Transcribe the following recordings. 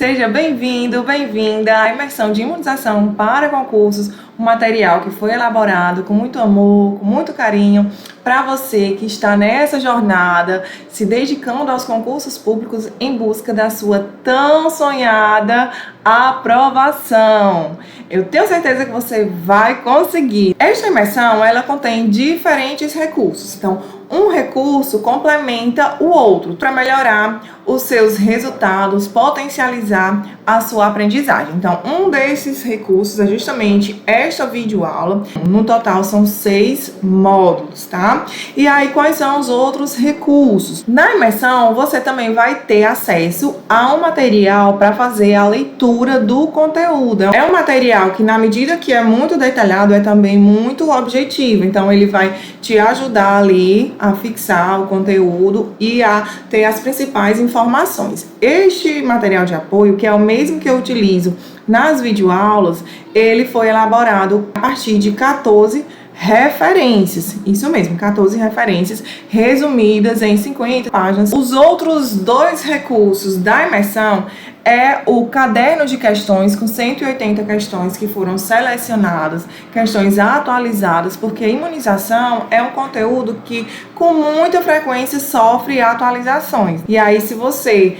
Seja bem-vindo, bem-vinda à imersão de imunização para concursos, um material que foi elaborado com muito amor, com muito carinho, para você que está nessa jornada, se dedicando aos concursos públicos em busca da sua tão sonhada aprovação. Eu tenho certeza que você vai conseguir. Esta imersão, ela contém diferentes recursos. Então, um recurso complementa o outro para melhorar os seus resultados, potencializar a sua aprendizagem. Então, um desses recursos é justamente esta videoaula. No total, são 6 módulos, tá? E aí, quais são os outros recursos? Na imersão, você também vai ter acesso a um material para fazer a leitura do conteúdo. É um material que, na medida que é muito detalhado, é também muito objetivo. Então, ele vai te ajudar ali a fixar o conteúdo e a ter as principais informações. Este material de apoio, que é o mesmo que eu utilizo nas videoaulas, ele foi elaborado a partir de 14 referências, isso mesmo, 14 referências resumidas em 50 páginas. Os outros 2 recursos da imersão é o caderno de questões com 180 questões que foram selecionadas, questões atualizadas, porque a imunização é um conteúdo que com muita frequência sofre atualizações. E aí, se você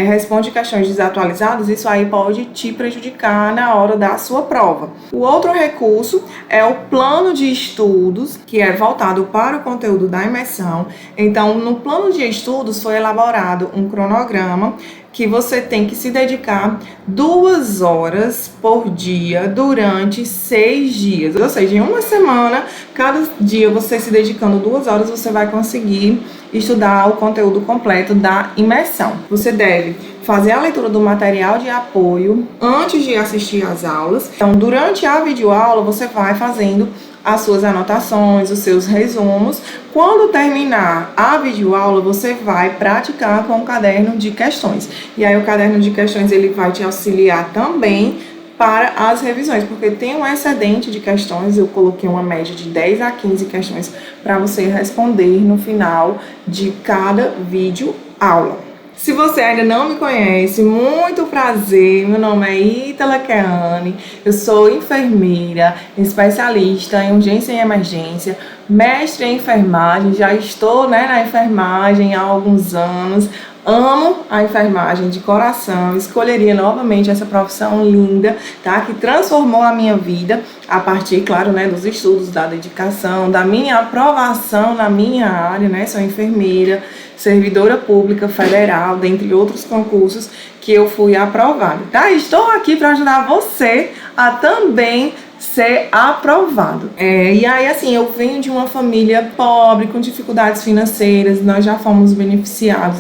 responde questões desatualizadas, isso aí pode te prejudicar na hora da sua prova. O outro recurso é o plano de estudos, que é voltado para o conteúdo da imersão. Então, no plano de estudos foi elaborado um cronograma que você tem que se dedicar 2 horas por dia durante 6 dias. Ou seja, em uma semana, cada dia você se dedicando 2 horas, você vai conseguir estudar o conteúdo completo da imersão. Você deve fazer a leitura do material de apoio antes de assistir às aulas. Então, durante a videoaula, você vai fazendo as suas anotações, os seus resumos. Quando terminar a videoaula, você vai praticar com o caderno de questões. E aí o caderno de questões ele vai te auxiliar também para as revisões, porque tem um excedente de questões, eu coloquei uma média de 10 a 15 questões para você responder no final de cada videoaula. Se você ainda não me conhece, muito prazer, meu nome é Ítala Keane, eu sou enfermeira, especialista em urgência e emergência, mestre em enfermagem, já estou na enfermagem há alguns anos, amo a enfermagem de coração, escolheria novamente essa profissão linda, tá? Que transformou a minha vida a partir, claro, dos estudos, da dedicação, da minha aprovação na minha área, sou enfermeira, servidora pública federal, dentre outros concursos que eu fui aprovada, tá? Estou aqui para ajudar você a também ser aprovado. E aí, assim, eu venho de uma família pobre, com dificuldades financeiras, nós já fomos beneficiados,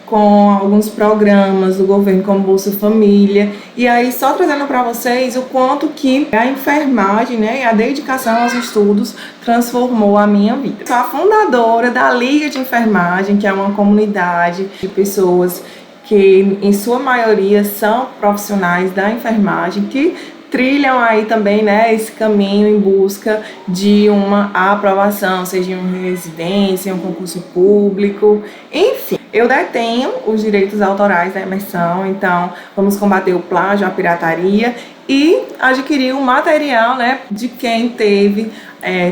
com alguns programas do governo, como Bolsa Família, e aí só trazendo para vocês o quanto que a enfermagem, e a dedicação aos estudos transformou a minha vida. Sou a fundadora da Liga de Enfermagem, que é uma comunidade de pessoas que, em sua maioria, são profissionais da enfermagem, que trilham aí também, esse caminho em busca de uma aprovação, seja em uma residência, em um concurso público, enfim. Eu detenho os direitos autorais da imersão, então vamos combater o plágio, a pirataria e adquirir o material, de quem teve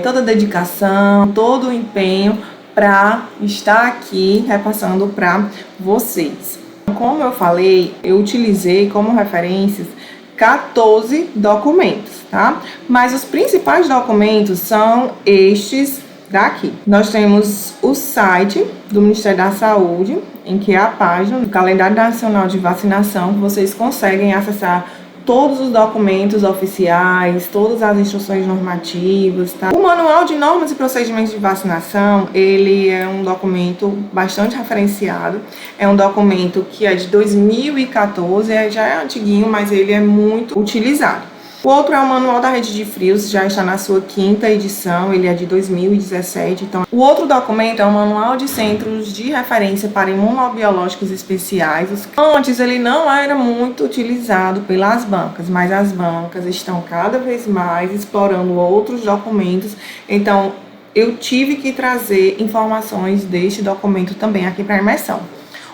toda a dedicação, todo o empenho para estar aqui repassando para vocês. Como eu falei, eu utilizei como referências 14 documentos, tá? Mas os principais documentos são estes daqui. Nós temos o site do Ministério da Saúde, em que é a página do Calendário Nacional de Vacinação, que vocês conseguem acessar todos os documentos oficiais, todas as instruções normativas, tá? O Manual de Normas e Procedimentos de Vacinação, ele é um documento bastante referenciado, é um documento que é de 2014, já é antiguinho, mas ele é muito utilizado. O outro é o Manual da Rede de Frios, já está na sua 5ª edição, ele é de 2017. Então, o outro documento é o Manual de Centros de Referência para Imunobiológicos Especiais. Antes, ele não era muito utilizado pelas bancas, mas as bancas estão cada vez mais explorando outros documentos. Então, eu tive que trazer informações deste documento também aqui para a imersão.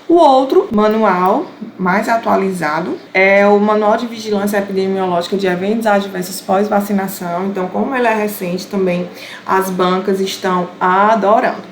O outro manual mais atualizado é o Manual de Vigilância Epidemiológica de Eventos Adversos Pós-Vacinação. Então, como ele é recente também, as bancas estão adorando.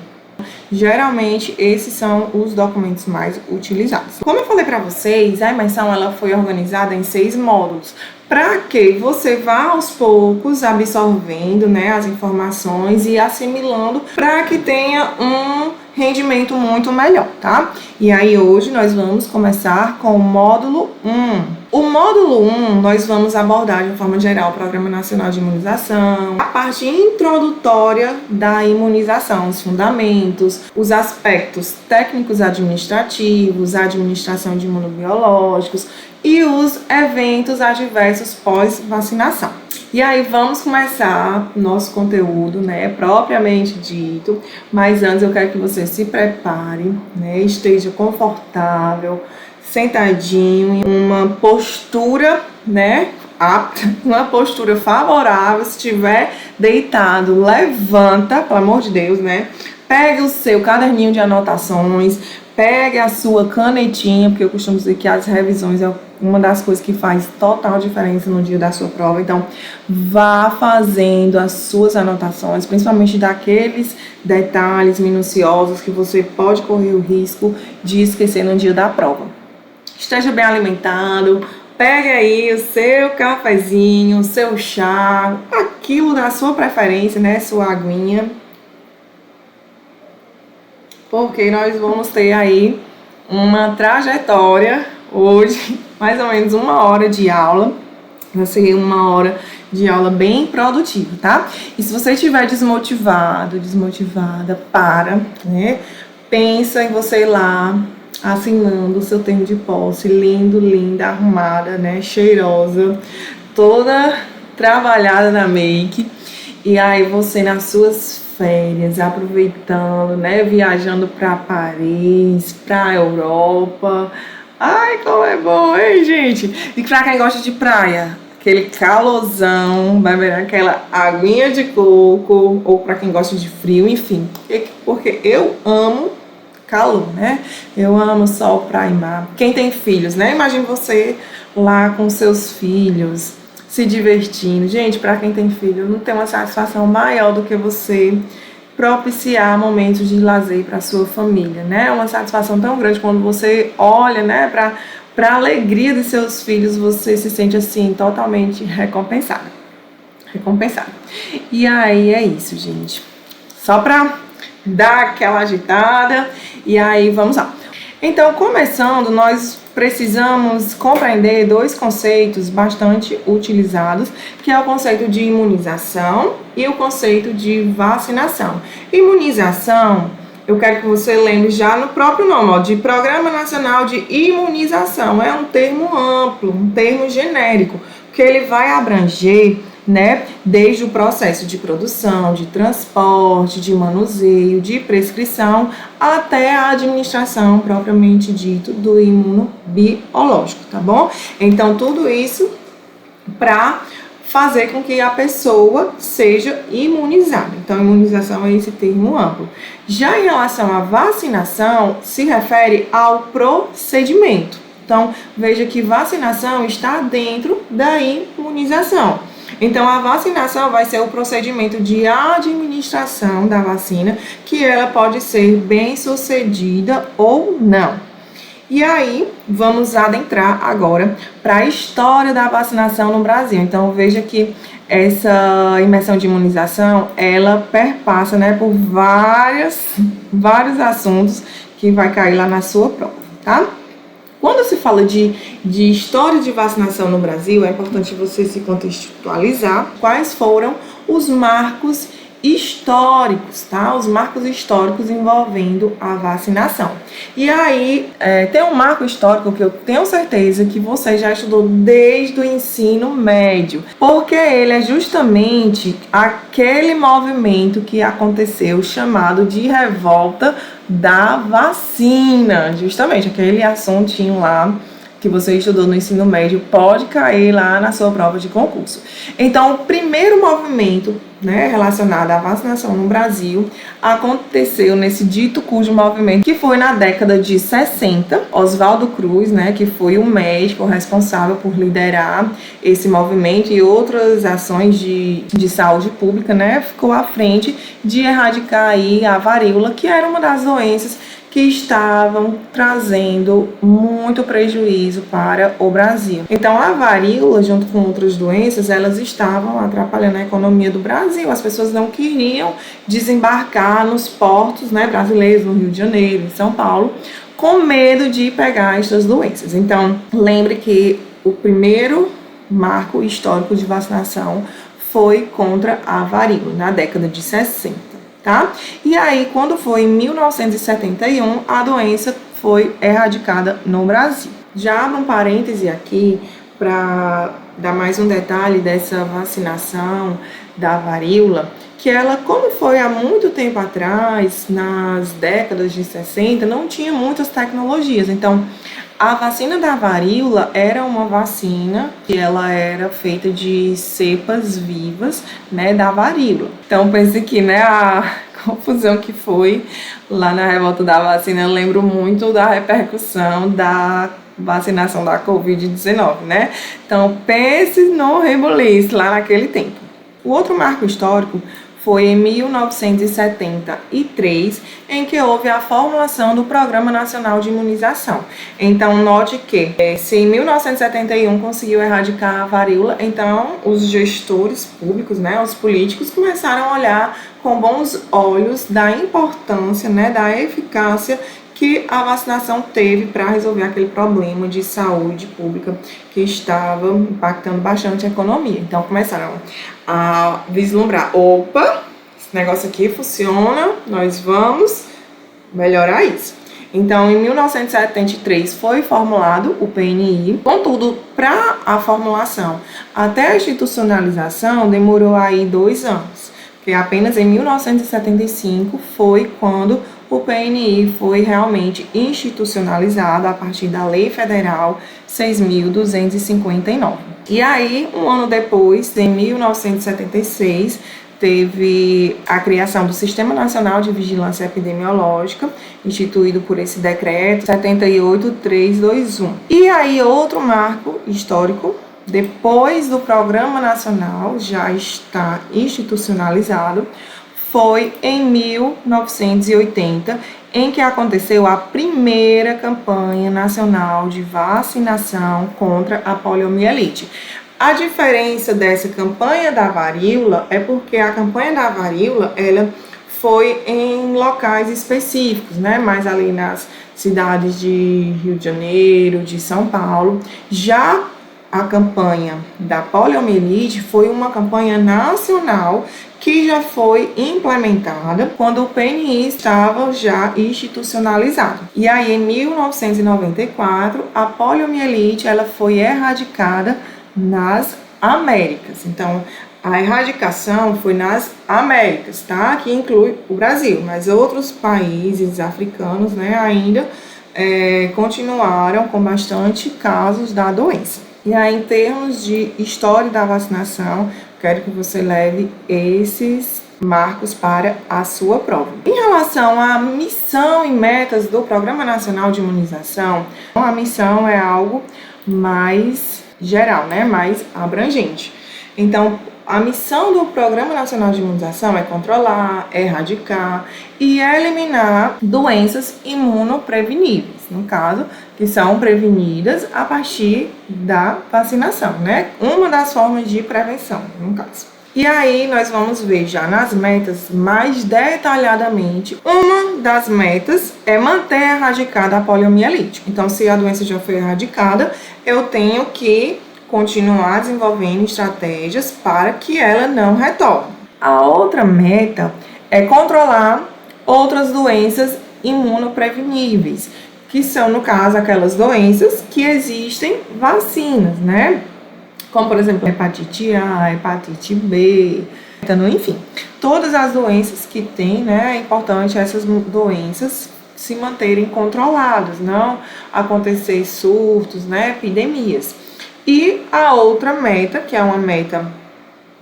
Geralmente, esses são os documentos mais utilizados. Como eu falei para vocês, a imersão ela foi organizada em 6 módulos, para que você vá aos poucos absorvendo, né, as informações e assimilando para que tenha um rendimento muito melhor, tá? E aí hoje nós vamos começar com o módulo 1. O módulo 1 nós vamos abordar de forma geral o Programa Nacional de Imunização, a parte introdutória da imunização, os fundamentos, os aspectos técnicos administrativos, a administração de imunobiológicos e os eventos adversos pós-vacinação. E aí vamos começar nosso conteúdo, né, propriamente dito, mas antes eu quero que você se prepare, né, esteja confortável, sentadinho, em uma postura, né, apta, uma postura favorável. Se estiver deitado, levanta, pelo amor de Deus, né, pegue o seu caderninho de anotações, pegue a sua canetinha, porque eu costumo dizer que as revisões é uma das coisas que faz total diferença no dia da sua prova. Então, vá fazendo as suas anotações, principalmente daqueles detalhes minuciosos que você pode correr o risco de esquecer no dia da prova. Esteja bem alimentado, pegue aí o seu cafezinho, o seu chá, aquilo da sua preferência, né, sua aguinha, porque nós vamos ter aí uma trajetória hoje, mais ou menos 1 hora de aula. Vai ser 1 hora de aula bem produtiva, tá? E se você estiver desmotivado, desmotivada, né? Pensa em você ir lá assinando o seu termo de posse, lindo, linda, arrumada, né? Cheirosa, toda trabalhada na make. E aí você nas suas férias, aproveitando, né? Viajando para Paris, para Europa. Ai, como é bom, hein, gente? E pra quem gosta de praia, aquele calorzão, vai ver aquela aguinha de coco, ou pra quem gosta de frio, enfim. Porque eu amo calor, né? Eu amo sol, praia e mar. Quem tem filhos, né? Imagine você lá com seus filhos, se divertindo. Gente, pra quem tem filho, não tem uma satisfação maior do que você propiciar momentos de lazer para sua família, né? É uma satisfação tão grande quando você olha, né, para a alegria de seus filhos, você se sente assim totalmente recompensado. E aí é isso, gente. Só para dar aquela agitada e aí vamos lá. Então, começando, nós precisamos compreender 2 conceitos bastante utilizados, que é o conceito de imunização e o conceito de vacinação. Imunização, eu quero que você lembre já no próprio nome, ó, de Programa Nacional de Imunização. É um termo amplo, um termo genérico, que ele vai abranger, né, desde o processo de produção, de transporte, de manuseio, de prescrição, até a administração propriamente dito do imunobiológico, tá bom? Então, tudo isso para fazer com que a pessoa seja imunizada. Então, imunização é esse termo amplo. Já em relação à vacinação, se refere ao procedimento. Então, veja que vacinação está dentro da imunização. Então, a vacinação vai ser o procedimento de administração da vacina, que ela pode ser bem sucedida ou não. E aí, vamos adentrar agora para a história da vacinação no Brasil. Então, veja que essa imersão de imunização, ela perpassa, né, por vários assuntos que vai cair lá na sua prova, tá? Quando se fala de história de vacinação no Brasil, é importante você se contextualizar quais foram os marcos históricos, tá? Os marcos históricos envolvendo a vacinação. E aí, tem um marco histórico que eu tenho certeza que você já estudou desde o ensino médio, porque ele é justamente aquele movimento que aconteceu chamado de revolta da vacina, justamente aquele assuntinho lá que você estudou no ensino médio pode cair lá na sua prova de concurso. Então, o primeiro movimento, né, relacionado à vacinação no Brasil aconteceu nesse dito cujo movimento, que foi na década de 60. Oswaldo Cruz, né, que foi o médico responsável por liderar esse movimento e outras ações de saúde pública, né, ficou à frente de erradicar aí a varíola, que era uma das doenças que estavam trazendo muito prejuízo para o Brasil. Então, a varíola, junto com outras doenças, elas estavam atrapalhando a economia do Brasil. As pessoas não queriam desembarcar nos portos, né, brasileiros, no Rio de Janeiro, em São Paulo, com medo de pegar estas doenças. Então, lembre que o primeiro marco histórico de vacinação foi contra a varíola, na década de 60. Tá? E aí, quando foi em 1971, a doença foi erradicada no Brasil. Já abro um parêntese aqui para dar mais um detalhe dessa vacinação da varíola, que ela, como foi há muito tempo atrás, nas décadas de 60, não tinha muitas tecnologias. Então, a vacina da varíola era uma vacina que ela era feita de cepas vivas, né, da varíola. Então, pense que, né, a confusão que foi lá na revolta da vacina, eu lembro muito da repercussão da vacinação da Covid-19, né? Então, pense no rebuliço lá naquele tempo. O outro marco histórico foi em 1973, em que houve a formulação do Programa Nacional de Imunização. Então, note que, se em 1971 conseguiu erradicar a varíola, então os gestores públicos, né, os políticos, começaram a olhar com bons olhos da importância, né, da eficácia que a vacinação teve para resolver aquele problema de saúde pública que estava impactando bastante a economia. Então, começaram a vislumbrar, opa, esse negócio aqui funciona, nós vamos melhorar isso. Então, em 1973 foi formulado o PNI, contudo, para a formulação até a institucionalização demorou aí 2 anos, porque apenas em 1975 foi quando o PNI foi realmente institucionalizado a partir da Lei Federal 6.259. E aí, um ano depois, em 1976, teve a criação do Sistema Nacional de Vigilância Epidemiológica, instituído por esse decreto 78321. E aí, outro marco histórico, depois do Programa Nacional já está institucionalizado, foi em 1980, em que aconteceu a primeira campanha nacional de vacinação contra a poliomielite. A diferença dessa campanha da varíola é porque a campanha da varíola, ela foi em locais específicos, né? Mais ali nas cidades de Rio de Janeiro, de São Paulo. Já a campanha da poliomielite foi uma campanha nacional que já foi implementada quando o PNI estava já institucionalizado. E aí, em 1994, a poliomielite ela foi erradicada nas Américas. Então, a erradicação foi nas Américas, tá? Que inclui o Brasil, mas outros países africanos, né, ainda continuaram com bastante casos da doença. E aí, em termos de história da vacinação, quero que você leve esses marcos para a sua prova. Em relação à missão e metas do Programa Nacional de Imunização, a missão é algo mais geral, né? Mais abrangente. Então, a missão do Programa Nacional de Imunização é controlar, erradicar e eliminar doenças imunopreveníveis, no caso, que são prevenidas a partir da vacinação, né? Uma das formas de prevenção, no caso. E aí nós vamos ver já nas metas mais detalhadamente. Uma das metas é manter erradicada a poliomielite. Então, se a doença já foi erradicada, eu tenho que continuar desenvolvendo estratégias para que ela não retorne. A outra meta é controlar outras doenças imunopreveníveis, que são, no caso, aquelas doenças que existem vacinas, né? Como, por exemplo, hepatite A, hepatite B, então, enfim, todas as doenças que tem, né? É importante essas doenças se manterem controlados, não acontecer surtos, né, epidemias. E a outra meta, que é uma meta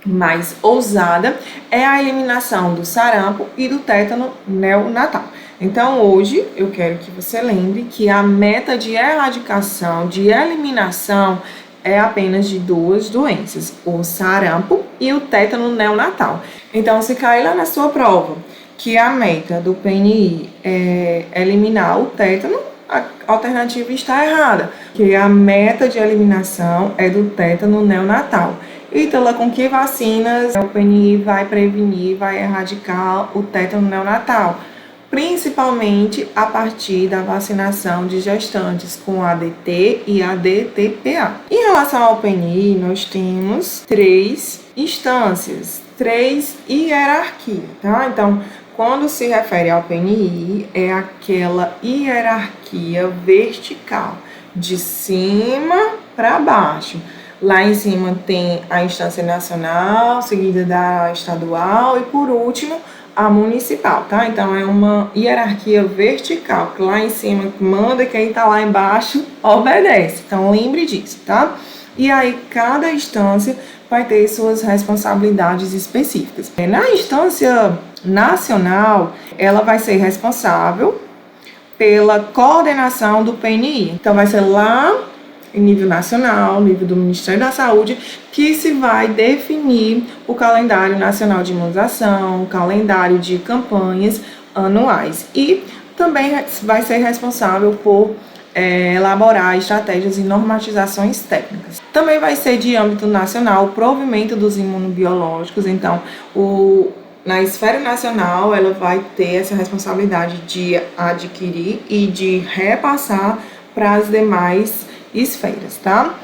mais ousada, é a eliminação do sarampo e do tétano neonatal. Então, hoje, eu quero que você lembre que a meta de erradicação, de eliminação, é apenas de duas doenças, o sarampo e o tétano neonatal. Então, se cair lá na sua prova que a meta do PNI é eliminar o tétano, a alternativa está errada, porque a meta de eliminação é do tétano neonatal. Ítala, com que vacinas o PNI vai prevenir, vai erradicar o tétano neonatal? Principalmente a partir da vacinação de gestantes com ADT e ADTPA. Em relação ao PNI, nós temos 3 instâncias, 3 hierarquias, tá? Então, quando se refere ao PNI, é aquela hierarquia vertical, de cima para baixo. Lá em cima tem a instância nacional, seguida da estadual e, por último, a municipal, tá? Então, é uma hierarquia vertical, que lá em cima manda e quem tá lá embaixo obedece. Então, lembre disso, tá? E aí, cada instância vai ter suas responsabilidades específicas. Na instância nacional, ela vai ser responsável pela coordenação do PNI. Então, vai ser lá em nível nacional, nível do Ministério da Saúde, que se vai definir o calendário nacional de imunização, o calendário de campanhas anuais. E também vai ser responsável por elaborar estratégias e normatizações técnicas. Também vai ser de âmbito nacional o provimento dos imunobiológicos. Então, na esfera nacional, ela vai ter essa responsabilidade de adquirir e de repassar para as demais esferas, tá?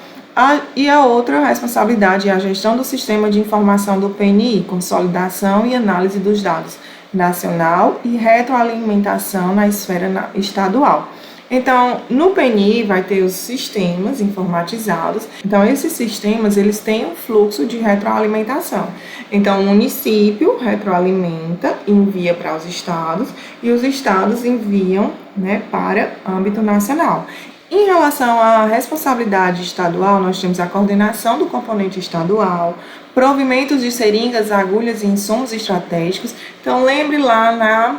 E a outra responsabilidade é a gestão do sistema de informação do PNI, consolidação e análise dos dados nacional e retroalimentação na esfera estadual. Então, no PNI vai ter os sistemas informatizados. Então, esses sistemas, eles têm um fluxo de retroalimentação. Então, o município retroalimenta, envia para os estados e os estados enviam, né, para âmbito nacional. Em relação à responsabilidade estadual, nós temos a coordenação do componente estadual, provimentos de seringas, agulhas e insumos estratégicos. Então, lembre lá na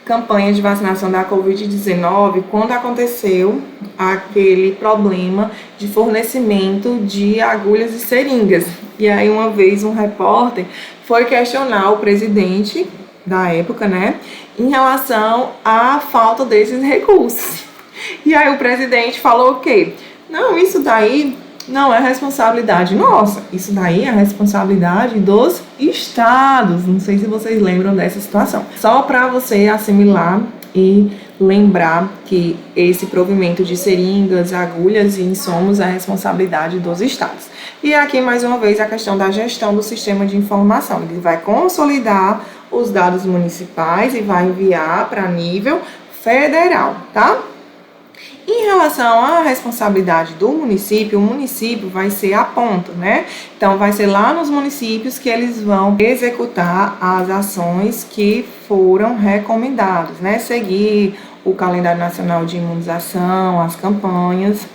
campanha de vacinação da Covid-19, quando aconteceu aquele problema de fornecimento de agulhas e seringas. E aí, uma vez, um repórter foi questionar o presidente da época, né, em relação à falta desses recursos. E aí o presidente falou o quê? Não, isso daí não é responsabilidade nossa, isso daí é responsabilidade dos estados. Não sei se vocês lembram dessa situação. Só para você assimilar e lembrar que esse provimento de seringas, agulhas e insumos é responsabilidade dos estados. E aqui, mais uma vez, a questão da gestão do sistema de informação. Ele vai consolidar os dados municipais e vai enviar para nível federal, tá? Em relação à responsabilidade do município, o município vai ser a ponta, né? Então, vai ser lá nos municípios que eles vão executar as ações que foram recomendadas, né? Seguir o calendário nacional de imunização, as campanhas.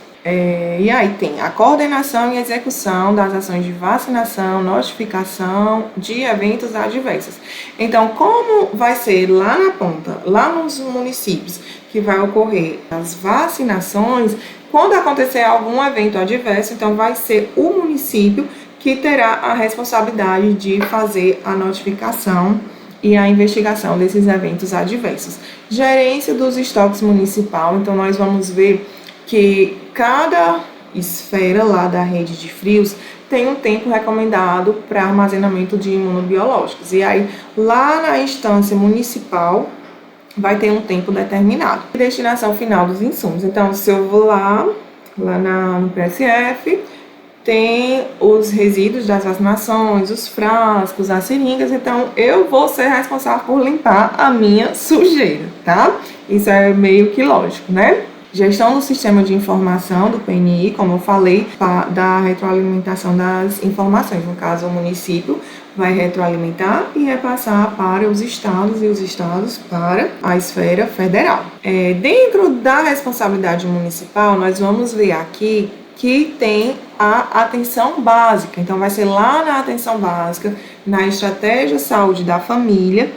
E aí tem a coordenação e execução das ações de vacinação, notificação de eventos adversos. Então, como vai ser lá na ponta, lá nos municípios, que vai ocorrer as vacinações, quando acontecer algum evento adverso, então vai ser o município que terá a responsabilidade de fazer a notificação e a investigação desses eventos adversos. Gerência dos estoques municipal, então nós vamos ver que cada esfera lá da rede de frios tem um tempo recomendado para armazenamento de imunobiológicos. E aí, lá na instância municipal, vai ter um tempo determinado. Destinação final dos insumos. Então, se eu vou lá no PSF, tem os resíduos das vacinações, os frascos, as seringas. Então, eu vou ser responsável por limpar a minha sujeira, tá? Isso é meio que lógico, né? gestão do sistema de informação do PNI, como eu falei, da retroalimentação das informações. No caso, o município vai retroalimentar e repassar para os estados e os estados para a esfera federal. Dentro da responsabilidade municipal, nós vamos ver aqui que tem a atenção básica. Então, vai ser lá na atenção básica, na estratégia saúde da família,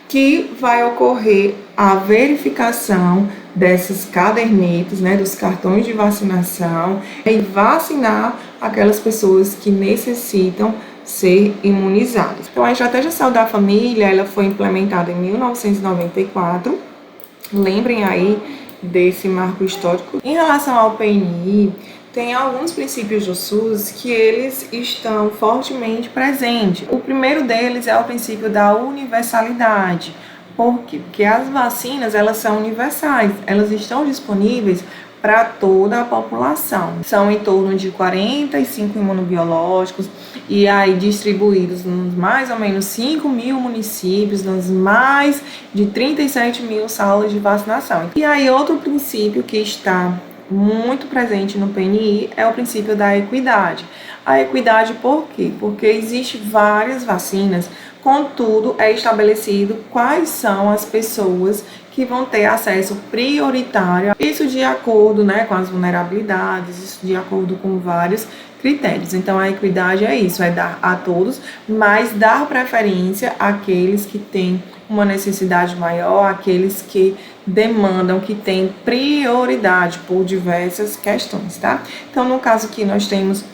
que vai ocorrer a verificação desses cadernetos, né, dos cartões de vacinação, e vacinar aquelas pessoas que necessitam ser imunizadas. Então, a estratégia saúde da família, ela foi implementada em 1994. Lembrem aí desse marco histórico. Em relação ao PNI, tem alguns princípios do SUS que eles estão fortemente presentes. O primeiro deles é o princípio da universalidade. Por quê? Porque as vacinas, elas são universais, elas estão disponíveis para toda a população. São em torno de 45 imunobiológicos e aí distribuídos nos mais ou menos 5 mil municípios, nas mais de 37 mil salas de vacinação. E aí outro princípio que está muito presente no PNI é o princípio da equidade. A equidade por quê? Porque existem várias vacinas, contudo é estabelecido quais são as pessoas que vão ter acesso prioritário, isso de acordo, né, com as vulnerabilidades, isso de acordo com vários critérios. Então a equidade é isso, é dar a todos, mas dar preferência àqueles que têm uma necessidade maior, àqueles que demandam, que têm prioridade por diversas questões, tá? Então, no caso aqui, nós temos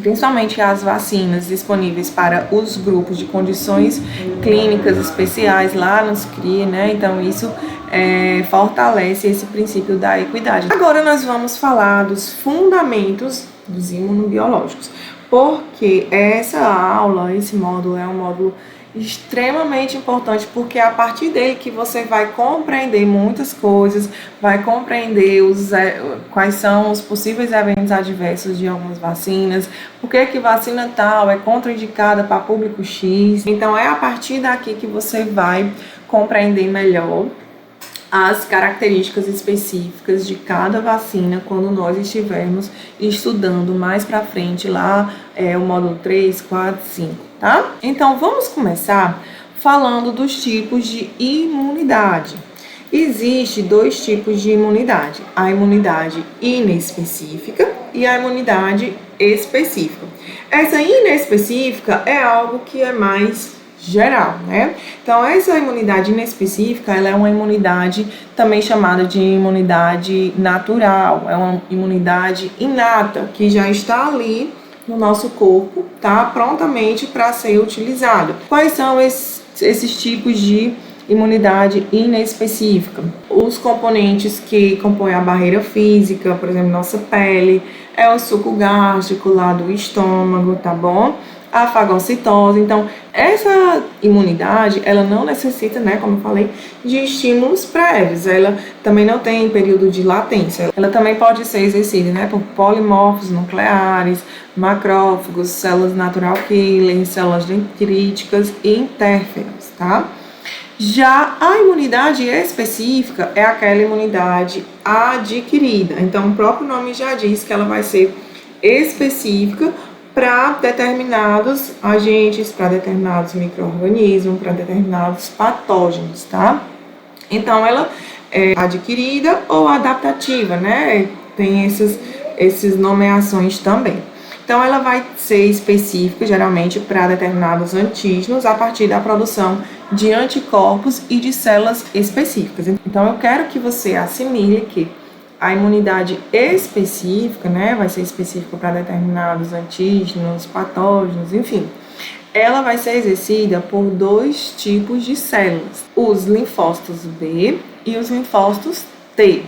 principalmente as vacinas disponíveis para os grupos de condições clínicas especiais lá nos CRI, né? Então, isso fortalece esse princípio da equidade. Agora, nós vamos falar dos fundamentos dos imunobiológicos, porque essa aula, esse módulo é um módulo extremamente importante, porque é a partir dele que você vai compreender muitas coisas, vai compreender quais são os possíveis eventos adversos de algumas vacinas, por que vacina tal é contraindicada para público X. Então é a partir daqui que você vai compreender melhor as características específicas de cada vacina quando nós estivermos estudando mais para frente lá, o módulo 3, 4, 5, tá? Então vamos começar falando dos tipos de imunidade. Existem dois tipos de imunidade, a imunidade inespecífica e a imunidade específica. Essa inespecífica é algo que é mais geral, né? Então, essa imunidade inespecífica, ela é uma imunidade também chamada de imunidade natural, é uma imunidade inata, que já está ali no nosso corpo, tá? Prontamente para ser utilizado. Quais são esses tipos de imunidade inespecífica? Os componentes que compõem a barreira física, por exemplo, nossa pele, é o suco gástrico lá do estômago, tá bom? A fagocitose. Então, essa imunidade, ela não necessita, né, como eu falei, de estímulos prévios. Ela também não tem período de latência. Ela também pode ser exercida, né, por polimorfos nucleares, macrófagos, células natural killer, células dendríticas e interferons, tá? Já a imunidade específica é aquela imunidade adquirida. Então, o próprio nome já diz que ela vai ser específica para determinados agentes, para determinados micro-organismos, para determinados patógenos, tá? Então, ela é adquirida ou adaptativa, né? Tem essas nomeações também. Então, ela vai ser específica, geralmente, para determinados antígenos, a partir da produção de anticorpos e de células específicas. Então, eu quero que você assimile que a imunidade específica, né, vai ser específica para determinados antígenos, patógenos, enfim. Ela vai ser exercida por dois tipos de células, os linfócitos B e os linfócitos T.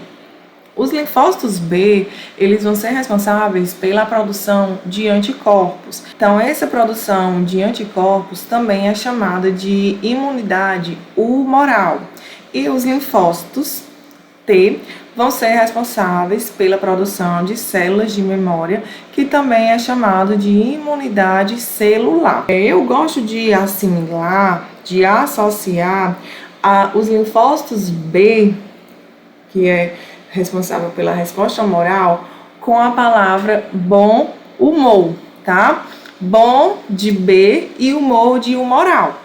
Os linfócitos B, eles vão ser responsáveis pela produção de anticorpos. Então, essa produção de anticorpos também é chamada de imunidade humoral. E os linfócitos T vão ser responsáveis pela produção de células de memória, que também é chamado de imunidade celular. Eu gosto de assimilar, de associar os linfócitos B, que é responsável pela resposta moral, com a palavra bom humor, tá? Bom de B e humor de humoral.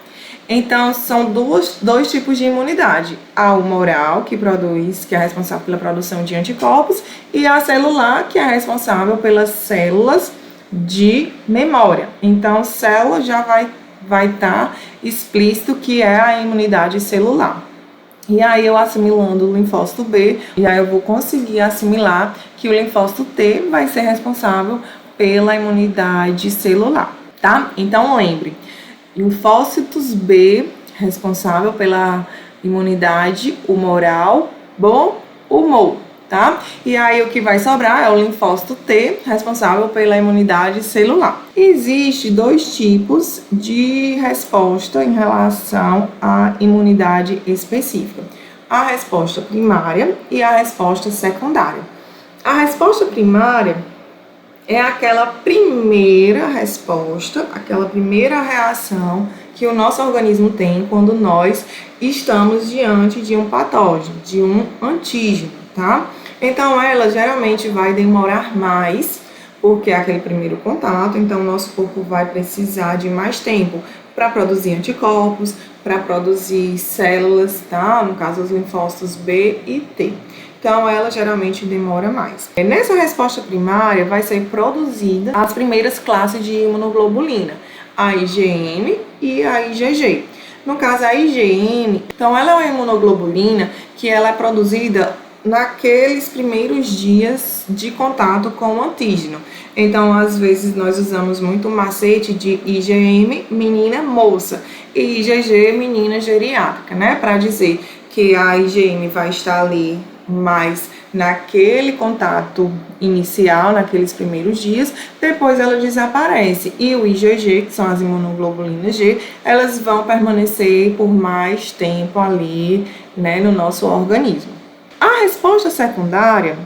Então, são dois tipos de imunidade. A humoral, que é responsável pela produção de anticorpos, e a celular, que é responsável pelas células de memória. Então, célula já vai estar explícito que é a imunidade celular. E aí, eu assimilando o linfócito B, e aí eu vou conseguir assimilar que o linfócito T vai ser responsável pela imunidade celular, tá? Então, lembre, linfócitos B, responsável pela imunidade humoral, bom humor, tá? E aí o que vai sobrar é o linfócito T, responsável pela imunidade celular. Existem dois tipos de resposta em relação à imunidade específica: a resposta primária e a resposta secundária. A resposta primária é aquela primeira resposta, aquela primeira reação que o nosso organismo tem quando nós estamos diante de um patógeno, de um antígeno, tá? Então, ela geralmente vai demorar mais, porque é aquele primeiro contato, então o nosso corpo vai precisar de mais tempo para produzir anticorpos, para produzir células, tá? No caso, os linfócitos B e T. Então, ela geralmente demora mais. Nessa resposta primária, vai ser produzida as primeiras classes de imunoglobulina, a IgM e a IgG. No caso, a IgM, então ela é uma imunoglobulina que ela é produzida naqueles primeiros dias de contato com o antígeno. Então, às vezes, nós usamos muito o macete de IgM, menina moça, e IgG, menina geriátrica, né? Para dizer que a IgM vai estar ali mais naquele contato inicial, naqueles primeiros dias, depois ela desaparece. E o IgG, que são as imunoglobulinas G, elas vão permanecer por mais tempo ali, né, no nosso organismo. A resposta secundária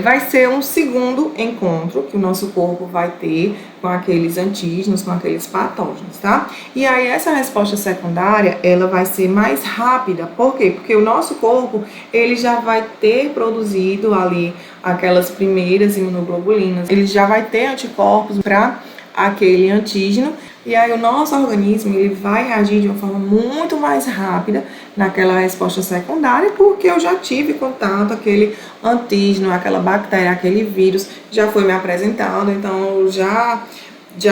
vai ser um segundo encontro que o nosso corpo vai ter com aqueles antígenos, com aqueles patógenos, tá? E aí essa resposta secundária, ela vai ser mais rápida. Por quê? Porque o nosso corpo, ele já vai ter produzido ali aquelas primeiras imunoglobulinas, ele já vai ter anticorpos para aquele antígeno, e aí o nosso organismo ele vai reagir de uma forma muito mais rápida naquela resposta secundária, porque eu já tive contato, aquele antígeno, aquela bactéria, aquele vírus já foi me apresentado, então eu já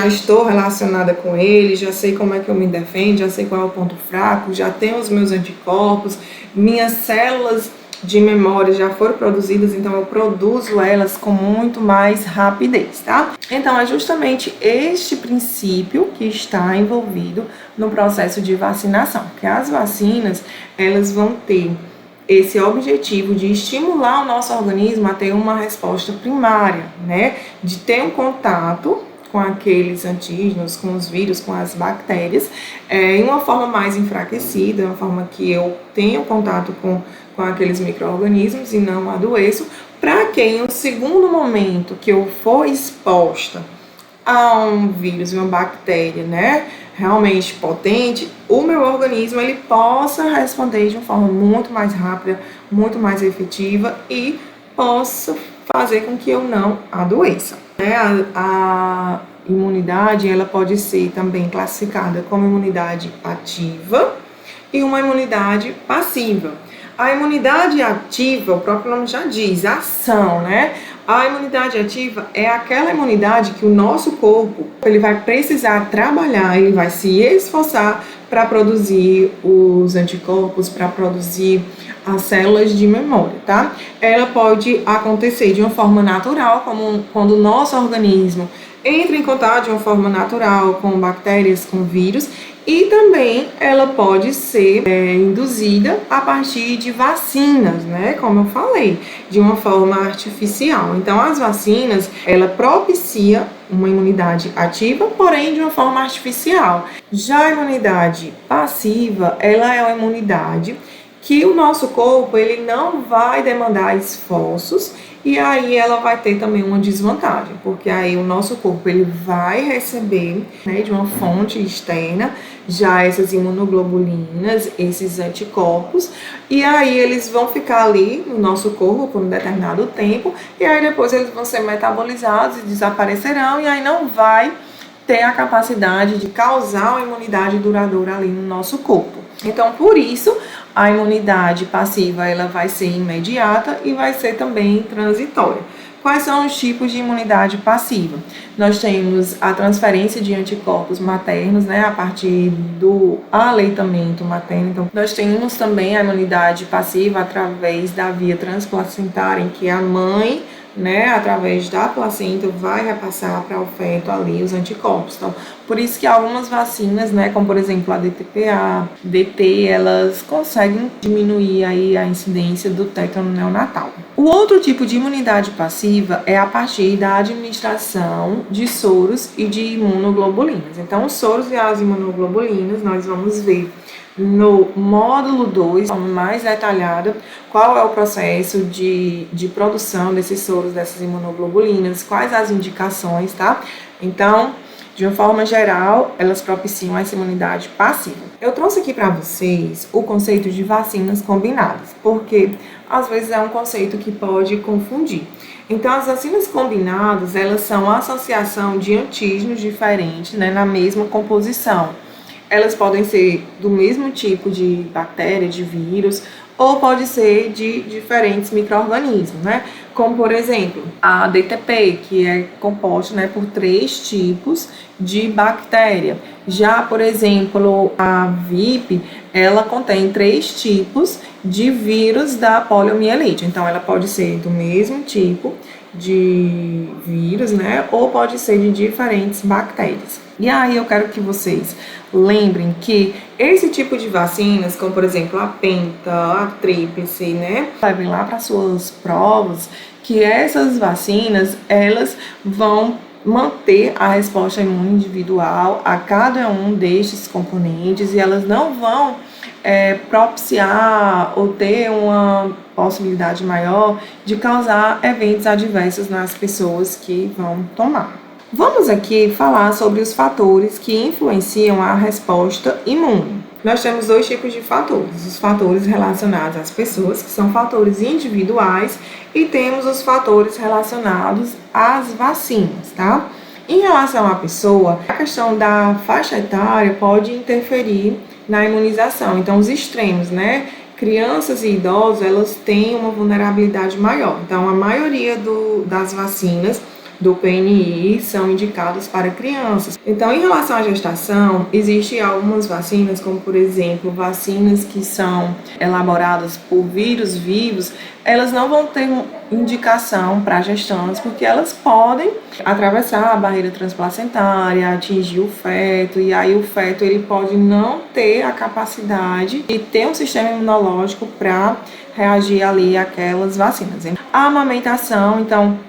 estou relacionada com ele, já sei como é que eu me defendo, já sei qual é o ponto fraco, já tenho os meus anticorpos, minhas células de memória já foram produzidas, então eu produzo elas com muito mais rapidez, tá? Então é justamente este princípio que está envolvido no processo de vacinação, que as vacinas, elas vão ter esse objetivo de estimular o nosso organismo a ter uma resposta primária, né? De ter um contato com aqueles antígenos, com os vírus, com as bactérias, em uma forma mais enfraquecida, uma forma que eu tenho contato com aqueles micro-organismos e não adoeço, para que em um segundo momento que eu for exposta a um vírus, uma bactéria, né, realmente potente, o meu organismo ele possa responder de uma forma muito mais rápida, muito mais efetiva e possa fazer com que eu não adoeça. A imunidade ela pode ser também classificada como imunidade ativa e uma imunidade passiva. A imunidade ativa, o próprio nome já diz, ação, né? A imunidade ativa é aquela imunidade que o nosso corpo ele vai precisar trabalhar, ele vai se esforçar para produzir os anticorpos, para produzir as células de memória, tá? Ela pode acontecer de uma forma natural, como quando o nosso organismo entra em contato de uma forma natural com bactérias, com vírus, e também ela pode ser induzida a partir de vacinas, né? Como eu falei, de uma forma artificial. Então, as vacinas, ela propicia uma imunidade ativa, porém de uma forma artificial. Já a imunidade passiva, ela é uma imunidade que o nosso corpo ele não vai demandar esforços e aí ela vai ter também uma desvantagem, porque aí o nosso corpo ele vai receber, né, de uma fonte externa já essas imunoglobulinas, esses anticorpos, e aí eles vão ficar ali no nosso corpo por um determinado tempo, e aí depois eles vão ser metabolizados e desaparecerão, e aí não vai ter a capacidade de causar uma imunidade duradoura ali no nosso corpo. Então, por isso, a imunidade passiva ela vai ser imediata e vai ser também transitória. Quais são os tipos de imunidade passiva? Nós temos a transferência de anticorpos maternos, né, a partir do aleitamento materno. Então, nós temos também a imunidade passiva através da via transplacentária, em que a mãe, né, através da placenta, vai repassar para o feto ali os anticorpos. Então, por isso que algumas vacinas, né, como por exemplo a DTPA, DT, elas conseguem diminuir aí a incidência do tétano neonatal. O outro tipo de imunidade passiva é a partir da administração de soros e de imunoglobulinas. Então, os soros e as imunoglobulinas, nós vamos ver no módulo 2, de forma mais detalhada, qual é o processo de produção desses soros, dessas imunoglobulinas, quais as indicações, tá? Então, de uma forma geral, elas propiciam essa imunidade passiva. Eu trouxe aqui para vocês o conceito de vacinas combinadas, porque às vezes é um conceito que pode confundir. Então, as vacinas combinadas, elas são a associação de antígenos diferentes, né, na mesma composição. Elas podem ser do mesmo tipo de bactéria, de vírus, ou pode ser de diferentes micro-organismos, né? Como, por exemplo, a DTP, que é composta, né, por 3 tipos de bactéria. Já, por exemplo, a VIP, ela contém 3 tipos de vírus da poliomielite. Então, ela pode ser do mesmo tipo de vírus, né? Ou pode ser de diferentes bactérias. E aí eu quero que vocês lembrem que esse tipo de vacinas, como por exemplo a penta, a tríplice, né? Levem lá para suas provas que essas vacinas, elas vão manter a resposta imune individual a cada um destes componentes e elas não vão propiciar ou ter uma possibilidade maior de causar eventos adversos nas pessoas que vão tomar. Vamos aqui falar sobre os fatores que influenciam a resposta imune. Nós temos 2 tipos de fatores, os fatores relacionados às pessoas, que são fatores individuais, e temos os fatores relacionados às vacinas, tá? Em relação à pessoa, a questão da faixa etária pode interferir na imunização. Então, os extremos, né? Crianças e idosos, elas têm uma vulnerabilidade maior. Então, a maioria das vacinas do PNI são indicadas para crianças. Então, em relação à gestação, existem algumas vacinas, como por exemplo, vacinas que são elaboradas por vírus vivos, elas não vão ter indicação para gestantes, porque elas podem atravessar a barreira transplacentária, atingir o feto, e aí o feto ele pode não ter a capacidade de ter um sistema imunológico para reagir ali àquelas vacinas. A amamentação, então,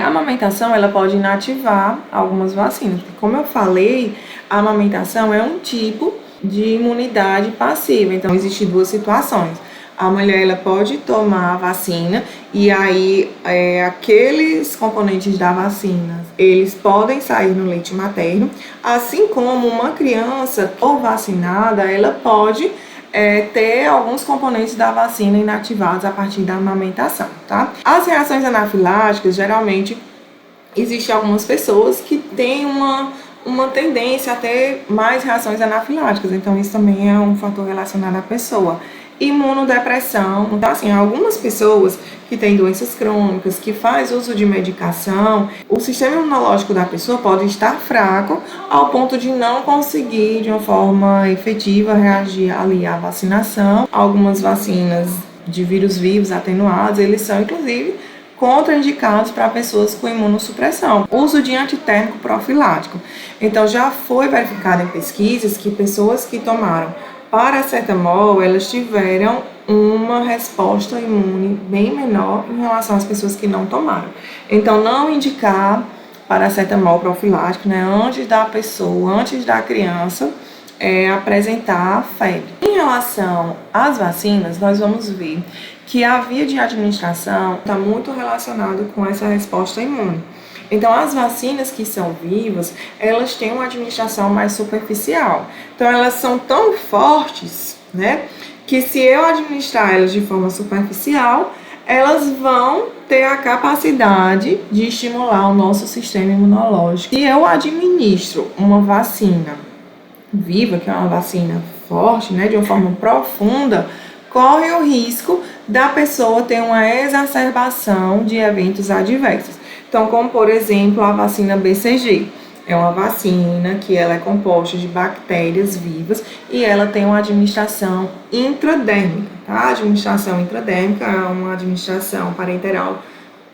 a amamentação ela pode inativar algumas vacinas. Como eu falei, a amamentação é um tipo de imunidade passiva. Então, existem 2 situações. A mulher ela pode tomar a vacina e aí aqueles componentes da vacina, eles podem sair no leite materno, assim como uma criança ou vacinada, ela pode ter alguns componentes da vacina inativados a partir da amamentação, tá? As reações anafiláticas, geralmente, existem algumas pessoas que têm uma tendência a ter mais reações anafiláticas, então isso também é um fator relacionado à pessoa. Imunodepressão, então assim, algumas pessoas que têm doenças crônicas, que faz uso de medicação, o sistema imunológico da pessoa pode estar fraco ao ponto de não conseguir de uma forma efetiva reagir ali à vacinação. Algumas vacinas de vírus vivos atenuados, eles são inclusive contraindicados para pessoas com imunossupressão. Uso de antitérmico profilático. Então já foi verificado em pesquisas que pessoas que tomaram paracetamol, elas tiveram uma resposta imune bem menor em relação às pessoas que não tomaram. Então, não indicar paracetamol profilático, né, antes da pessoa, antes da criança apresentar febre. Em relação às vacinas, nós vamos ver que a via de administração está muito relacionado com essa resposta imune. Então, as vacinas que são vivas, elas têm uma administração mais superficial. Então, elas são tão fortes, né, que se eu administrar elas de forma superficial, elas vão ter a capacidade de estimular o nosso sistema imunológico. Se eu administro uma vacina viva, que é uma vacina forte, né, de uma forma profunda, corre o risco da pessoa ter uma exacerbação de eventos adversos. Então, como por exemplo a vacina BCG, é uma vacina que ela é composta de bactérias vivas e ela tem uma administração intradérmica, tá? A administração intradérmica é uma administração parenteral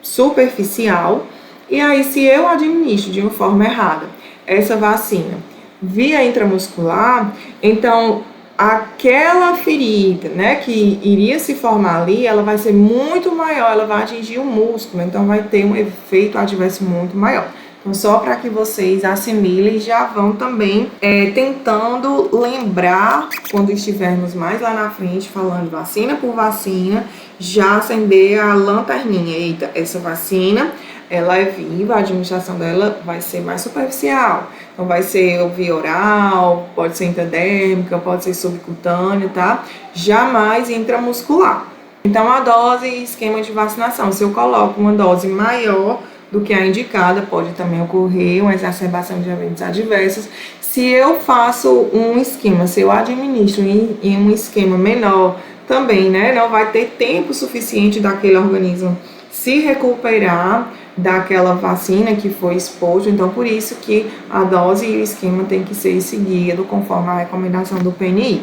superficial, e aí se eu administro de uma forma errada essa vacina via intramuscular, então aquela ferida, né, que iria se formar ali, ela vai ser muito maior, ela vai atingir o músculo, então vai ter um efeito adverso muito maior. Então, só para que vocês assimilem, já vão também tentando lembrar, quando estivermos mais lá na frente, falando vacina por vacina, já acender a lanterninha. Eita, essa vacina, ela é viva, a administração dela vai ser mais superficial. Então, vai ser via oral, pode ser intradérmica, pode ser subcutânea, tá? Jamais intramuscular. Então, a dose e esquema de vacinação. Se eu coloco uma dose maior do que a indicada, pode também ocorrer uma exacerbação de eventos adversos. Se eu faço um esquema, se eu administro em um esquema menor, também, né, não vai ter tempo suficiente daquele organismo se recuperar daquela vacina que foi exposto. Então, por isso que a dose e o esquema tem que ser seguido conforme a recomendação do PNI.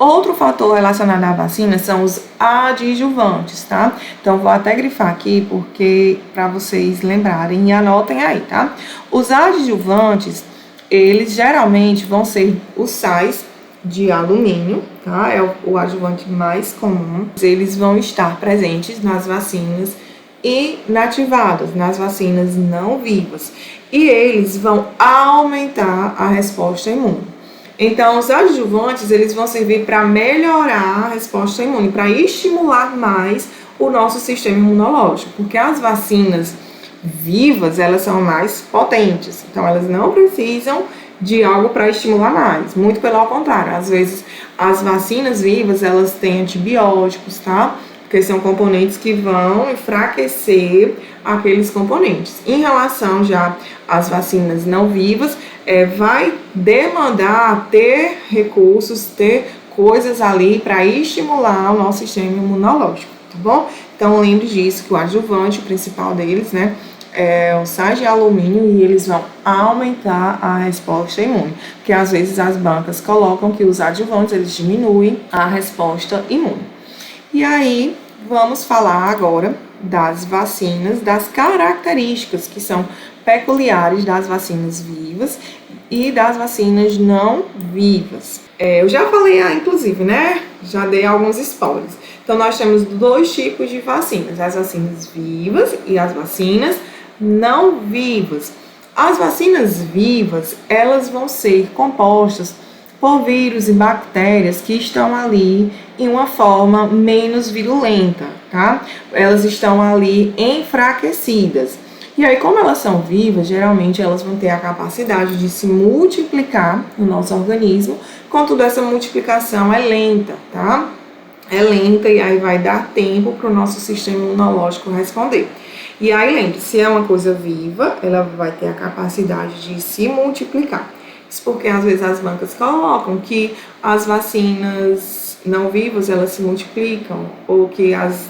Outro fator relacionado à vacina são os adjuvantes, tá? Então, vou até grifar aqui porque para vocês lembrarem e anotem aí, tá? Os adjuvantes, eles geralmente vão ser os sais de alumínio, tá? É o adjuvante mais comum. Eles vão estar presentes nas vacinas inativadas, nas vacinas não vivas. E eles vão aumentar a resposta imune. Então, os adjuvantes, eles vão servir para melhorar a resposta imune, para estimular mais o nosso sistema imunológico, porque as vacinas vivas, elas são mais potentes, então elas não precisam de algo para estimular mais, muito pelo contrário, às vezes as vacinas vivas, elas têm antibióticos, tá? Porque são componentes que vão enfraquecer aqueles componentes. Em relação já às vacinas não vivas, vai demandar ter recursos, ter coisas ali para estimular o nosso sistema imunológico, tá bom? Então lembre disso, que o adjuvante, o principal deles, né, é o sais de alumínio, e eles vão aumentar a resposta imune, porque às vezes as bancas colocam que os adjuvantes, eles diminuem a resposta imune. E aí, vamos falar agora das vacinas, das características que são peculiares das vacinas vivas e das vacinas não vivas. Eu já falei, inclusive, né? Já dei alguns spoilers. Então, nós temos dois tipos de vacinas, as vacinas vivas e as vacinas não vivas. As vacinas vivas, elas vão ser compostas por vírus e bactérias que estão ali em uma forma menos virulenta, tá? Elas estão ali enfraquecidas. E aí, como elas são vivas, geralmente elas vão ter a capacidade de se multiplicar no nosso organismo, contudo essa multiplicação é lenta, tá? É lenta, e aí vai dar tempo para o nosso sistema imunológico responder. E aí, lembre, se é uma coisa viva, ela vai ter a capacidade de se multiplicar. Isso porque às vezes as bancas colocam que as vacinas não vivas, elas se multiplicam, ou que as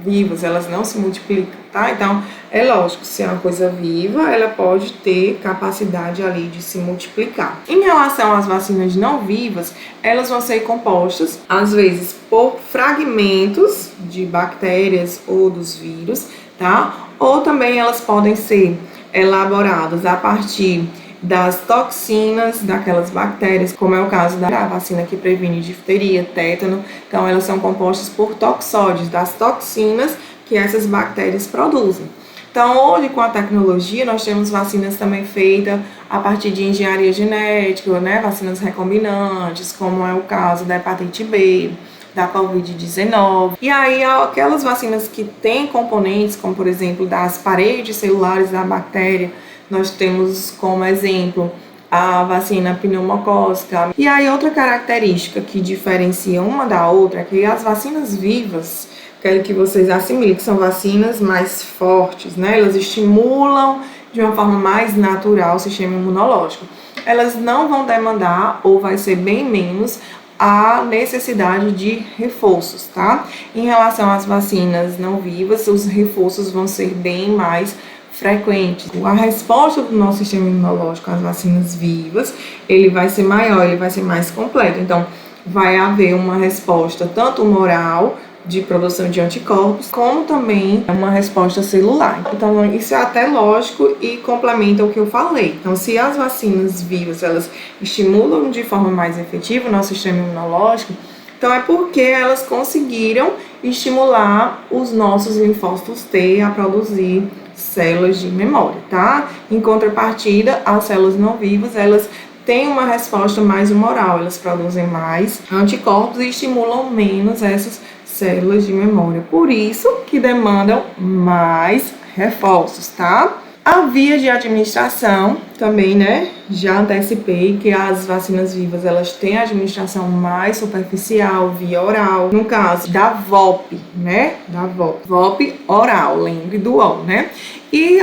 vivas, elas não se multiplicam, tá? Então, é lógico, se é uma coisa viva, ela pode ter capacidade ali de se multiplicar. Em relação às vacinas não vivas, elas vão ser compostas, às vezes, por fragmentos de bactérias ou dos vírus, tá? Ou também elas podem ser elaboradas a partir das toxinas daquelas bactérias, como é o caso da vacina que previne difteria, tétano. Então, elas são compostas por toxóides, das toxinas que essas bactérias produzem. Então, hoje, com a tecnologia, nós temos vacinas também feitas a partir de engenharia genética, né? Vacinas recombinantes, como é o caso da hepatite B, da Covid-19. E aí, aquelas vacinas que têm componentes, como por exemplo, das paredes celulares da bactéria, nós temos como exemplo a vacina pneumocócica. E aí, outra característica que diferencia uma da outra é que as vacinas vivas, quero que vocês assimilem, que são vacinas mais fortes, né? Elas estimulam de uma forma mais natural o sistema imunológico. Elas não vão demandar, ou vai ser bem menos, a necessidade de reforços, tá? Em relação às vacinas não vivas, os reforços vão ser bem mais frequentes. A resposta do nosso sistema imunológico às vacinas vivas, ele vai ser maior, ele vai ser mais completo. Então, vai haver uma resposta tanto humoral, de produção de anticorpos, como também uma resposta celular. Então, isso é até lógico e complementa o que eu falei. Então, se as vacinas vivas, elas estimulam de forma mais efetiva o nosso sistema imunológico, então é porque elas conseguiram estimular os nossos linfócitos T a produzir células de memória, tá? Em contrapartida, as células não vivas, elas têm uma resposta mais humoral, elas produzem mais anticorpos e estimulam menos essas células de memória, por isso que demandam mais reforços, tá? A via de administração também, né? Já antecipei que as vacinas vivas, elas têm a administração mais superficial, via oral, no caso da VOP, né? Da VOP. VOP oral, lembre do O, né? E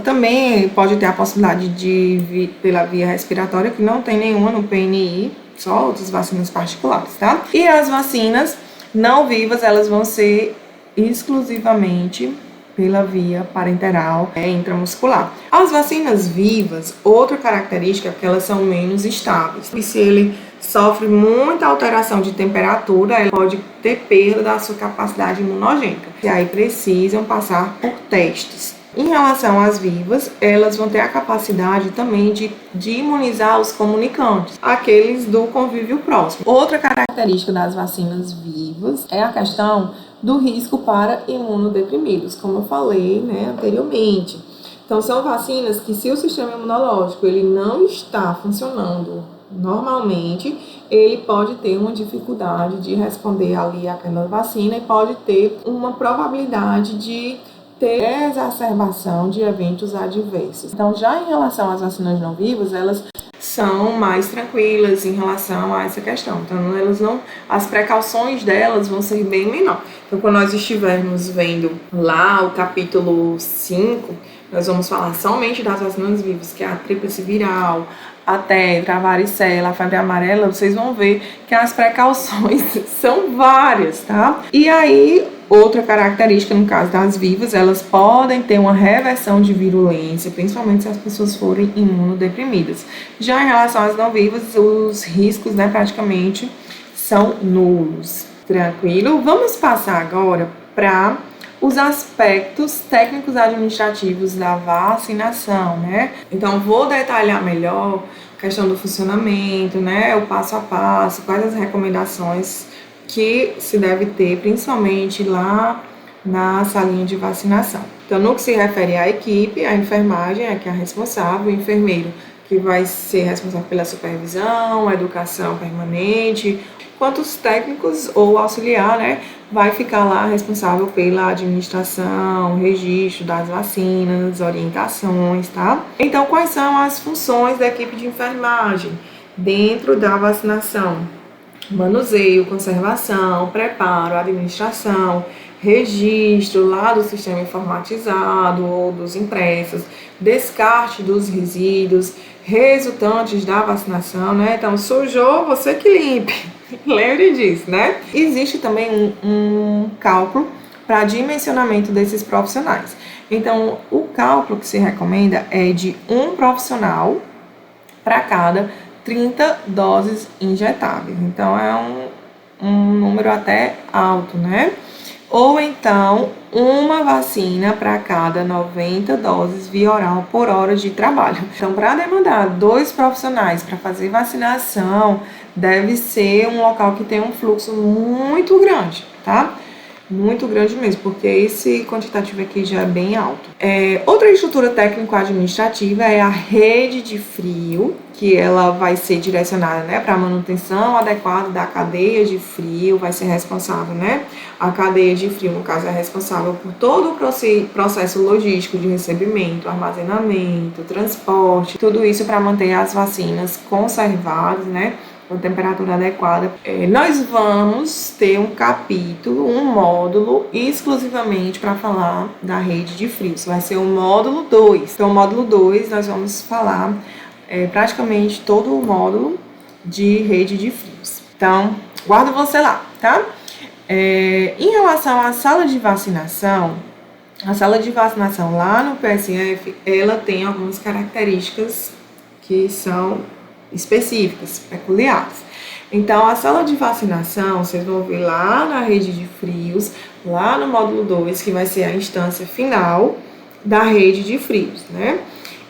também pode ter a possibilidade de pela via respiratória, que não tem nenhuma no PNI, só outras vacinas particulares, tá? E as vacinas não vivas, elas vão ser exclusivamente pela via parenteral intramuscular. As vacinas vivas, outra característica é que elas são menos estáveis. E se ele sofre muita alteração de temperatura, ele pode ter perda da sua capacidade imunogênica. E aí precisam passar por testes. Em relação às vivas, elas vão ter a capacidade também de imunizar os comunicantes, aqueles do convívio próximo. Outra característica das vacinas vivas é a questão do risco para imunodeprimidos, como eu falei, né, anteriormente. Então, são vacinas que, se o sistema imunológico ele não está funcionando normalmente, ele pode ter uma dificuldade de responder ali àquela vacina e pode ter uma probabilidade de ter exacerbação de eventos adversos. Então, já em relação às vacinas não vivas, elas são mais tranquilas em relação a essa questão. Então, as precauções delas vão ser bem menor. Então, quando nós estivermos vendo lá o capítulo 5, nós vamos falar somente das vacinas vivas, que é a tríplice viral, a tetra, a varicela, a febre amarela. Vocês vão ver que as precauções são várias, tá? E aí, outra característica, no caso das vivas, elas podem ter uma reversão de virulência, principalmente se as pessoas forem imunodeprimidas. Já em relação às não vivas, os riscos, né, praticamente são nulos. Tranquilo? Vamos passar agora para os aspectos técnicos administrativos da vacinação, né? Então, vou detalhar melhor a questão do funcionamento, né? O passo a passo, quais as recomendações que se deve ter, principalmente lá na salinha de vacinação. Então, no que se refere à equipe, a enfermagem é que é a responsável, o enfermeiro que vai ser responsável pela supervisão, a educação permanente, enquanto os técnicos ou auxiliar, né, vai ficar lá responsável pela administração, registro das vacinas, orientações, tá? Então, quais são as funções da equipe de enfermagem dentro da vacinação? Manuseio, conservação, preparo, administração, registro lá do sistema informatizado ou dos impressos, descarte dos resíduos resultantes da vacinação, né? Então, sujou, você que limpe. Lembre disso, né? Existe também um cálculo para dimensionamento desses profissionais. Então, o cálculo que se recomenda é de um profissional para cada 30 doses injetáveis. Então, é um número até alto, né? Ou então, uma vacina para cada 90 doses via oral por hora de trabalho. Então, para demandar 2 profissionais para fazer vacinação, deve ser um local que tem um fluxo muito grande, tá? muito grande mesmo, porque esse quantitativo aqui já é bem alto. Outra estrutura técnico-administrativa é a rede de frio, que ela vai ser direcionada, né, para a manutenção adequada da cadeia de frio, vai ser responsável, né, a cadeia de frio, no caso, é responsável por todo o processo logístico de recebimento, armazenamento, transporte, tudo isso para manter as vacinas conservadas, né, com temperatura adequada. Nós vamos ter um capítulo, um módulo exclusivamente para falar da rede de frios. Vai ser o módulo 2. Então, o módulo 2 nós vamos falar praticamente todo o módulo de rede de frios. Então, guarda você lá, tá? Em relação à sala de vacinação, a sala de vacinação lá no PSF, ela tem algumas características que são específicas, peculiares. Então, a sala de vacinação, vocês vão ver lá na rede de frios, lá no módulo 2, que vai ser a instância final da rede de frios, né?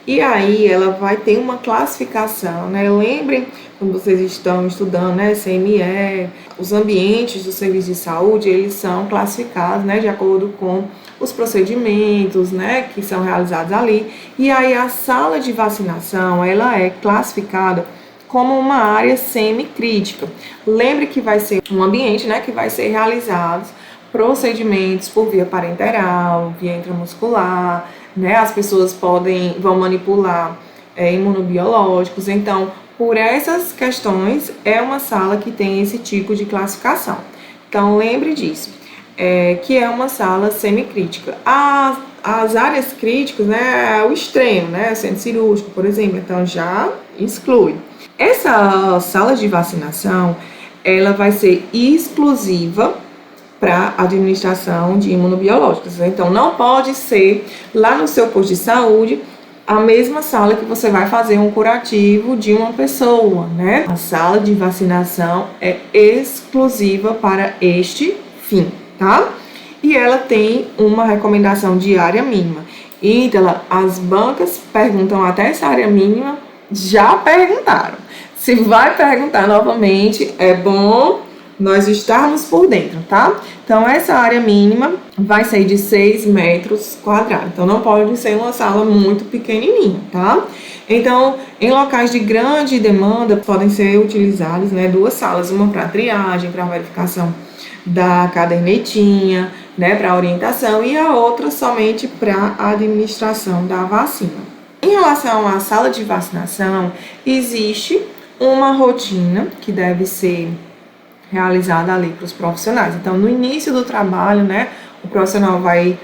E aí, ela vai ter uma classificação, né? Lembrem, quando vocês estão estudando, né, CME, os ambientes do serviço de saúde, eles são classificados, né, de acordo com os procedimentos, né, que são realizados ali. E aí, a sala de vacinação, ela é classificada como uma área semicrítica. Lembre que vai ser um ambiente, né, que vai ser realizados procedimentos por via parenteral, via intramuscular, né? As pessoas vão manipular imunobiológicos. Então, por essas questões, é uma sala que tem esse tipo de classificação. Então, lembre disso, que é uma sala semicrítica. As áreas críticas, né, é o extremo, né, o centro cirúrgico, por exemplo, então já exclui. Essa sala de vacinação, ela vai ser exclusiva para administração de imunobiológicos. Então, não pode ser lá no seu posto de saúde a mesma sala que você vai fazer um curativo de uma pessoa, né? A sala de vacinação é exclusiva para este fim, tá? E ela tem uma recomendação de área mínima. Então, as bancas perguntam até essa área mínima, já perguntaram. Se vai perguntar novamente, é bom nós estarmos por dentro, tá? Então, essa área mínima vai ser de 6 metros quadrados. Então, não pode ser uma sala muito pequenininha, tá? Então, em locais de grande demanda, podem ser utilizadas, né, 2 salas. Uma para triagem, para verificação da cadernetinha, né, para orientação. E a outra somente para administração da vacina. Em relação à sala de vacinação, existe uma rotina que deve ser realizada ali para os profissionais. Então, no início do trabalho, né, o profissional vai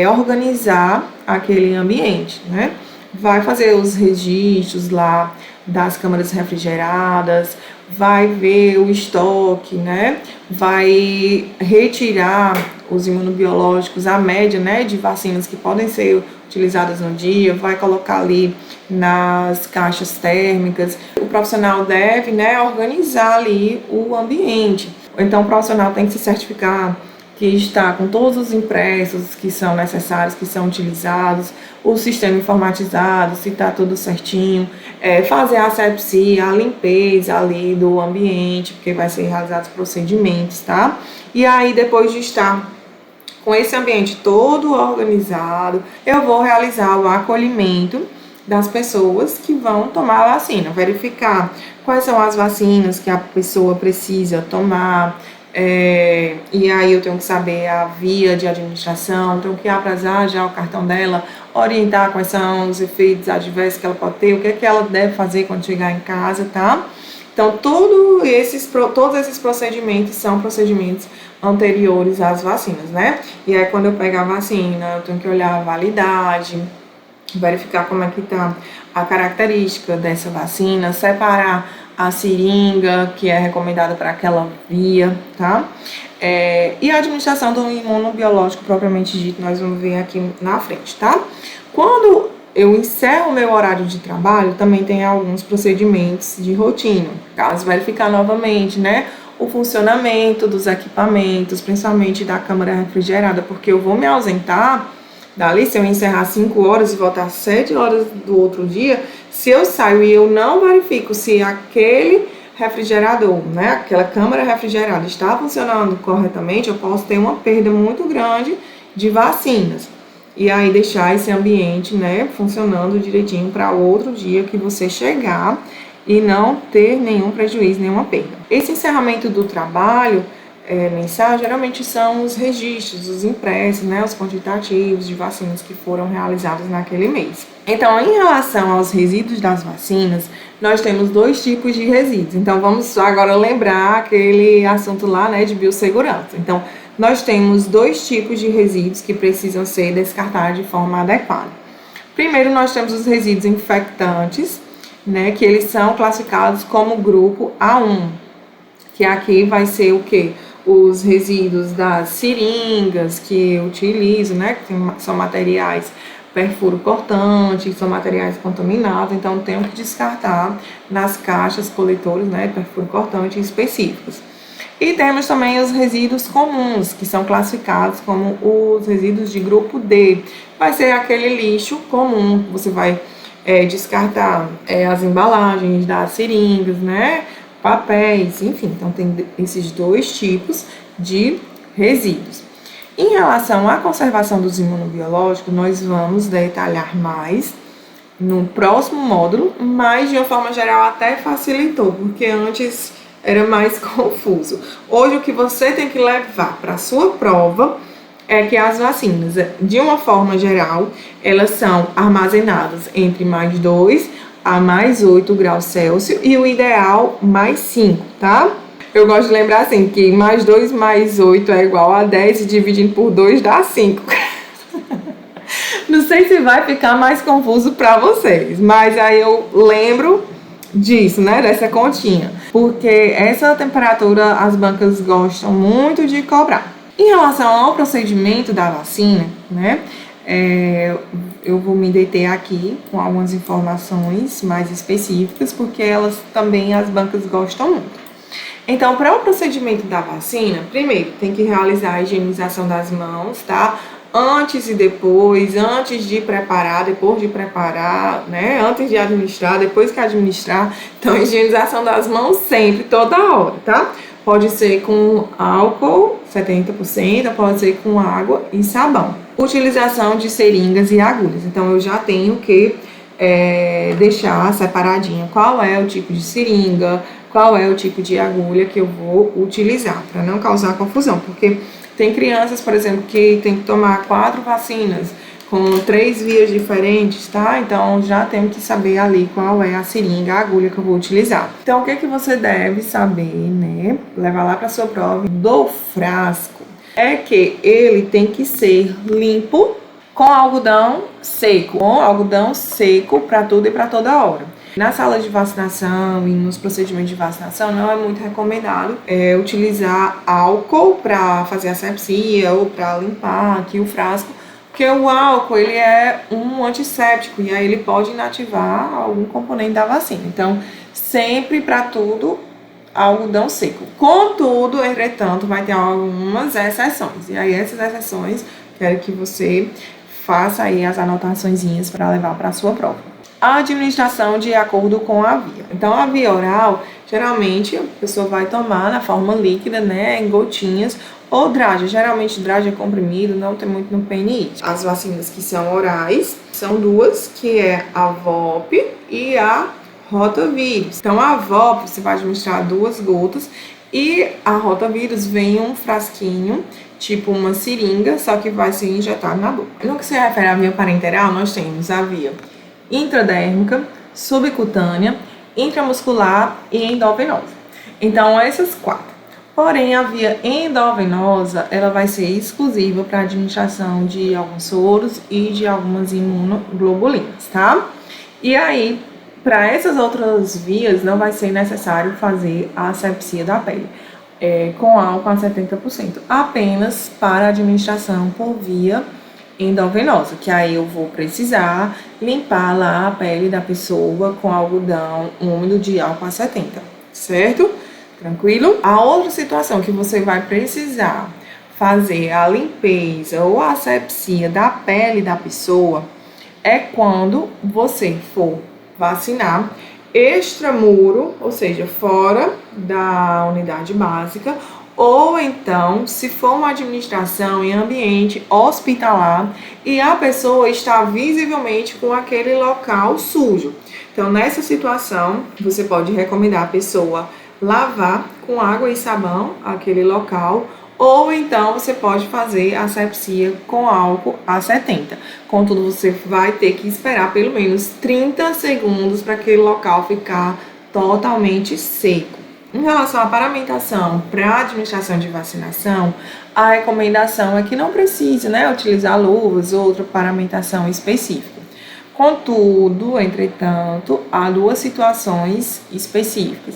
organizar aquele ambiente, né? Vai fazer os registros lá das câmaras refrigeradas, vai ver o estoque, né? Vai retirar os imunobiológicos, a média, né, de vacinas que podem ser utilizadas no dia, vai colocar ali nas caixas térmicas. O profissional deve, né, organizar ali o ambiente. Então, o profissional tem que se certificar que está com todos os impressos que são necessários, que são utilizados, o sistema informatizado, se está tudo certinho, fazer a asepsia, a limpeza ali do ambiente, porque vai ser realizados procedimentos, tá? E aí, depois de estar com esse ambiente todo organizado, eu vou realizar o acolhimento das pessoas que vão tomar a vacina, verificar quais são as vacinas que a pessoa precisa tomar, e aí eu tenho que saber a via de administração, tenho que atrasar já o cartão dela, orientar quais são os efeitos adversos que ela pode ter, o que é que ela deve fazer quando chegar em casa, tá? Então, todos esses procedimentos são procedimentos anteriores às vacinas, né? E aí, quando eu pego a vacina, eu tenho que olhar a validade, verificar como é que tá a característica dessa vacina, separar a seringa, que é recomendada para aquela via, tá? E a administração do imunobiológico propriamente dito, nós vamos ver aqui na frente, tá? Quando eu encerro o meu horário de trabalho, também tem alguns procedimentos de rotina. Caso verificar novamente, né, o funcionamento dos equipamentos, principalmente da câmara refrigerada, porque eu vou me ausentar dali, se eu encerrar 5 horas e voltar às 7 horas do outro dia, se eu saio e eu não verifico se aquele refrigerador, né, aquela câmara refrigerada está funcionando corretamente, eu posso ter uma perda muito grande de vacinas. E aí deixar esse ambiente, né, funcionando direitinho para outro dia que você chegar e não ter nenhum prejuízo, nenhuma perda. Esse encerramento do trabalho mensal geralmente são os registros, os impressos, né, os quantitativos de vacinas que foram realizadas naquele mês. Então, em relação aos resíduos das vacinas, nós temos dois tipos de resíduos. Então, vamos agora lembrar aquele assunto lá, né, de biossegurança. Então, nós temos dois tipos de resíduos que precisam ser descartados de forma adequada. Primeiro, nós temos os resíduos infectantes, né, que eles são classificados como grupo A1, que aqui vai ser o quê? Os resíduos das seringas que eu utilizo, né, que são materiais perfuro cortante, são materiais contaminados, então tenho que descartar nas caixas coletoras, né, perfuro cortante específicos. E temos também os resíduos comuns, que são classificados como os resíduos de grupo D. Vai ser aquele lixo comum que você vai descartar as embalagens das seringas, né, papéis, enfim. Então tem esses dois tipos de resíduos. Em relação à conservação dos imunobiológicos, nós vamos detalhar mais no próximo módulo, mas de uma forma geral até facilitou, porque antes era mais confuso. Hoje o que você tem que levar para a sua prova é que as vacinas, de uma forma geral, elas são armazenadas entre +2 a +8 graus Celsius e o ideal +5, tá? Eu gosto de lembrar assim, que +2 mais 8 é igual a 10 e dividindo por 2 dá 5. Não sei se vai ficar mais confuso para vocês, mas aí eu lembro disso, né, dessa continha. Porque essa temperatura as bancas gostam muito de cobrar. Em relação ao procedimento da vacina, né, eu vou me deter aqui com algumas informações mais específicas, porque elas também as bancas gostam muito. Então, para o procedimento da vacina, primeiro tem que realizar a higienização das mãos, tá? Antes e depois, antes de preparar, depois de preparar, né? Antes de administrar, depois que administrar. Então, higienização das mãos sempre, toda hora, tá? Pode ser com álcool, 70%, pode ser com água e sabão. Utilização de seringas e agulhas. Então, eu já tenho que deixar separadinho qual é o tipo de seringa, qual é o tipo de agulha que eu vou utilizar, para não causar confusão, porque tem crianças, por exemplo, que tem que tomar 4 vacinas com 3 vias diferentes, tá? Então, já tenho que saber ali qual é a seringa, a agulha que eu vou utilizar. Então, o que você deve saber, né? Levar lá para sua prova do frasco é que ele tem que ser limpo com algodão seco. Com algodão seco para tudo e para toda hora. Na sala de vacinação e nos procedimentos de vacinação não é muito recomendado utilizar álcool para fazer asepsia ou para limpar aqui o frasco, porque o álcool ele é um antisséptico e aí ele pode inativar algum componente da vacina. Então, sempre para tudo, algodão seco. Contudo, entretanto, vai ter algumas exceções. E aí essas exceções, quero que você faça aí as anotaçõezinhas para levar para a sua prova. A administração de acordo com a via. Então, a via oral, geralmente, a pessoa vai tomar na forma líquida, né, em gotinhas, ou drágia. Geralmente, drágia é comprimido, não tem muito no PNI. As vacinas que são orais, são duas, que é a VOP e a rotavírus. Então, a VOP, você vai administrar 2 gotas, e a rotavírus vem um frasquinho, tipo uma seringa, só que vai ser injetado na boca. No que se refere à via parenteral, nós temos a via intradérmica, subcutânea, intramuscular e endovenosa. Então, essas 4. Porém, a via endovenosa, ela vai ser exclusiva para administração de alguns soros e de algumas imunoglobulinas, tá? E aí, para essas outras vias, não vai ser necessário fazer a asepsia da pele com álcool a 70%, apenas para administração por via endovenosa, que aí eu vou precisar limpar lá a pele da pessoa com algodão úmido de álcool a 70, certo? Tranquilo? A outra situação que você vai precisar fazer a limpeza ou a asepsia da pele da pessoa é quando você for vacinar extramuro, ou seja, fora da unidade básica, ou então, se for uma administração em ambiente hospitalar e a pessoa está visivelmente com aquele local sujo. Então, nessa situação, você pode recomendar a pessoa lavar com água e sabão aquele local, ou então você pode fazer asepsia com álcool a 70. Contudo, você vai ter que esperar pelo menos 30 segundos para aquele local ficar totalmente seco. Em relação à paramentação para administração de vacinação, a recomendação é que não precise, utilizar luvas ou outra paramentação específica. Contudo, entretanto, há duas situações específicas,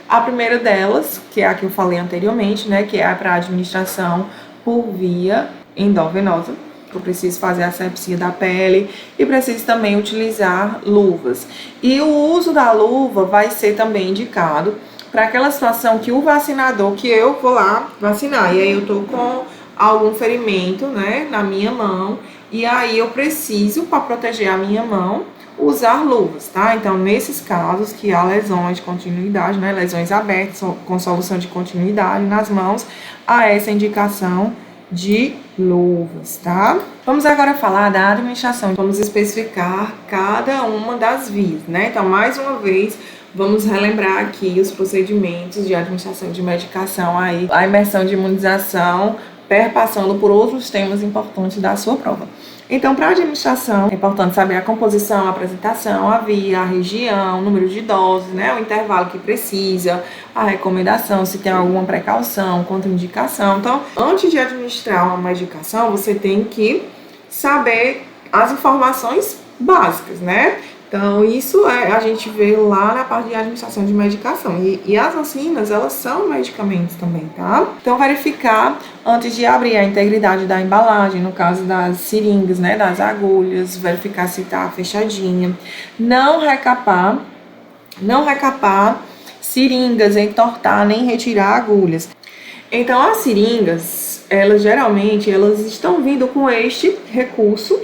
A primeira delas, que é a que eu falei anteriormente, que é para administração por via endovenosa. Eu preciso fazer a asepsia da pele e preciso também utilizar luvas. E o uso da luva vai ser também indicado para aquela situação que o vacinador, que eu vou lá vacinar, e aí eu tô com algum ferimento, na minha mão, e aí eu preciso, para proteger a minha mão, usar luvas, tá? Então, nesses casos que há lesões de continuidade, lesões abertas com solução de continuidade nas mãos, há essa indicação de luvas, tá? Vamos agora falar da administração. Vamos especificar cada uma das vias, Então, mais uma vez, vamos relembrar aqui os procedimentos de administração de medicação, aí, a imersão de imunização, perpassando por outros temas importantes da sua prova. Então, para a administração, é importante saber a composição, a apresentação, a via, a região, o número de doses, o intervalo que precisa, a recomendação, se tem alguma precaução, contraindicação. Então, antes de administrar uma medicação, você tem que saber as informações básicas, Então, isso a gente vê lá na parte de administração de medicação. E as vacinas, elas são medicamentos também, tá? Então, verificar antes de abrir a integridade da embalagem, no caso das seringas, das agulhas, verificar se tá fechadinha. Não recapar seringas, entortar, nem retirar agulhas. Então, as seringas, elas geralmente estão vindo com este recurso,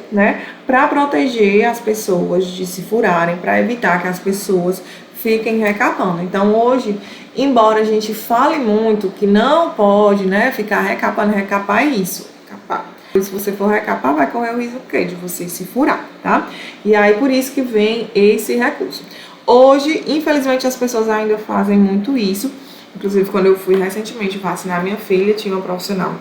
para proteger as pessoas de se furarem, para evitar que as pessoas fiquem recapando. Então, hoje, embora a gente fale muito que não pode, ficar recapar é isso, recapar. Se você for recapar, vai correr o risco de você se furar, tá? E aí, por isso que vem esse recurso. Hoje, infelizmente, as pessoas ainda fazem muito isso. Inclusive, quando eu fui recentemente vacinar minha filha, tinha uma profissional.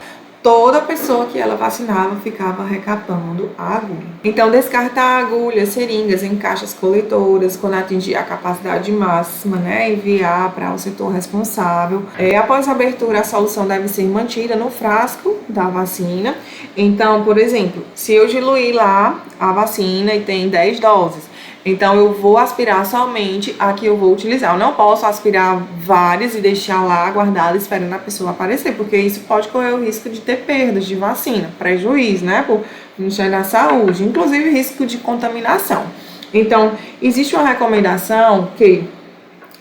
Toda pessoa que ela vacinava ficava recapando a agulha. Então, descartar agulhas, seringas em caixas coletoras, quando atingir a capacidade máxima, enviar para o setor responsável. Após a abertura, a solução deve ser mantida no frasco da vacina. Então, por exemplo, se eu diluir lá a vacina e tem 10 doses, então, eu vou aspirar somente a que eu vou utilizar. Eu não posso aspirar várias e deixar lá guardada esperando a pessoa aparecer, porque isso pode correr o risco de ter perdas de vacina, prejuízo, por Ministério da Saúde, inclusive risco de contaminação. Então, existe uma recomendação que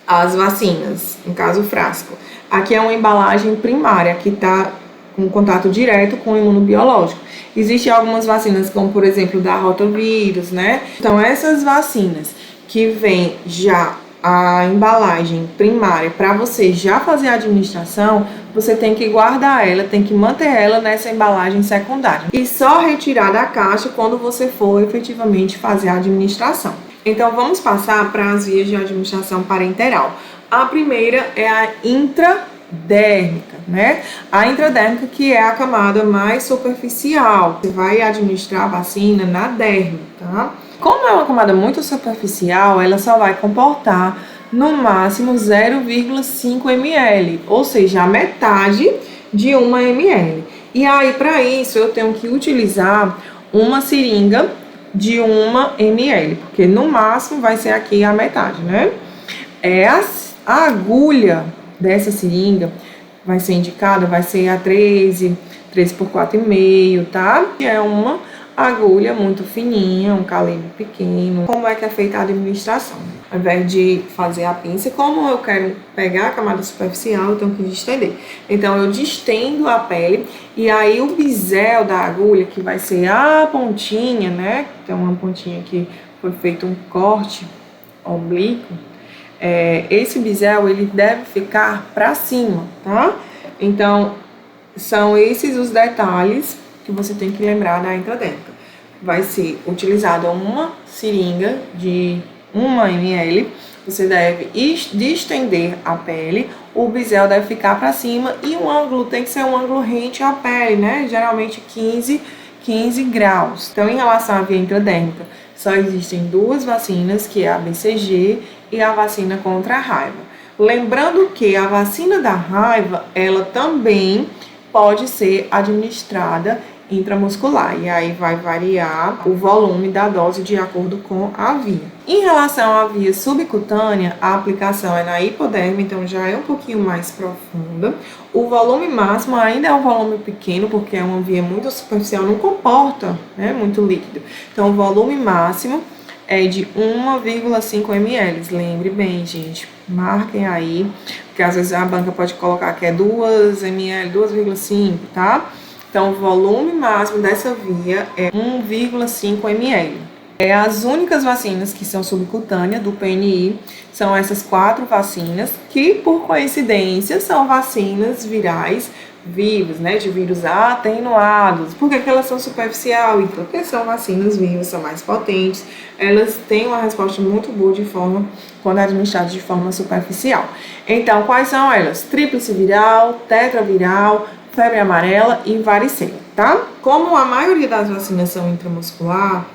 as vacinas, no caso o frasco, aqui é uma embalagem primária que está com contato direto com o imunobiológico. Existem algumas vacinas, como por exemplo da rotavirus, Então, essas vacinas que vem já a embalagem primária para você já fazer a administração, você tem que guardar ela, tem que manter ela nessa embalagem secundária. E só retirar da caixa quando você for efetivamente fazer a administração. Então, vamos passar para as vias de administração parenteral. A primeira é a intradérmica, A intradérmica, que é a camada mais superficial. Você vai administrar a vacina na derme, tá? Como é uma camada muito superficial, ela só vai comportar no máximo 0,5 ml, ou seja, a metade de 1 ml. E aí, para isso, eu tenho que utilizar uma seringa de 1 ml, porque no máximo vai ser aqui a metade, A agulha dessa seringa vai ser indicada, vai ser a 13 por 4,5, tá? É uma agulha muito fininha, um calibre pequeno. Como é que é feita a administração? Ao invés de fazer a pinça, como eu quero pegar a camada superficial, eu tenho que distender. Então, eu distendo a pele e aí o bisel da agulha, que vai ser a pontinha, Tem uma pontinha que foi feito um corte oblíquo, esse bisel ele deve ficar para cima, tá? Então, são esses os detalhes que você tem que lembrar da intradérmica. Vai ser utilizada uma seringa de 1 ml, você deve distender a pele, o bisel deve ficar para cima e o ângulo tem que ser um ângulo rente à pele, né? Geralmente 15 graus. Então, em relação à via intradérmica, só existem 2 vacinas, que é a BCG e a vacina contra a raiva. Lembrando que a vacina da raiva, ela também pode ser administrada intramuscular, e aí vai variar o volume da dose de acordo com a via. Em relação à via subcutânea, a aplicação é na hipoderme, então já é um pouquinho mais profunda. O volume máximo ainda é um volume pequeno, porque é uma via muito superficial, não comporta, né, muito líquido. Então, o volume máximo é de 1,5 ml. Lembre bem, gente, marquem aí, porque às vezes a banca pode colocar que é 2 ml, 2,5, tá? Então, o volume máximo dessa via é 1,5 ml. As únicas vacinas que são subcutâneas do PNI são essas 4 vacinas, que por coincidência são vacinas virais vivos, né, de vírus atenuados. Por que elas são superficial? Porque são vacinas vivas, são mais potentes, elas têm uma resposta muito boa quando administradas de forma superficial. Então, quais são elas? Tríplice viral, tetraviral, febre amarela e varicela, tá? Como a maioria das vacinas são intramuscular,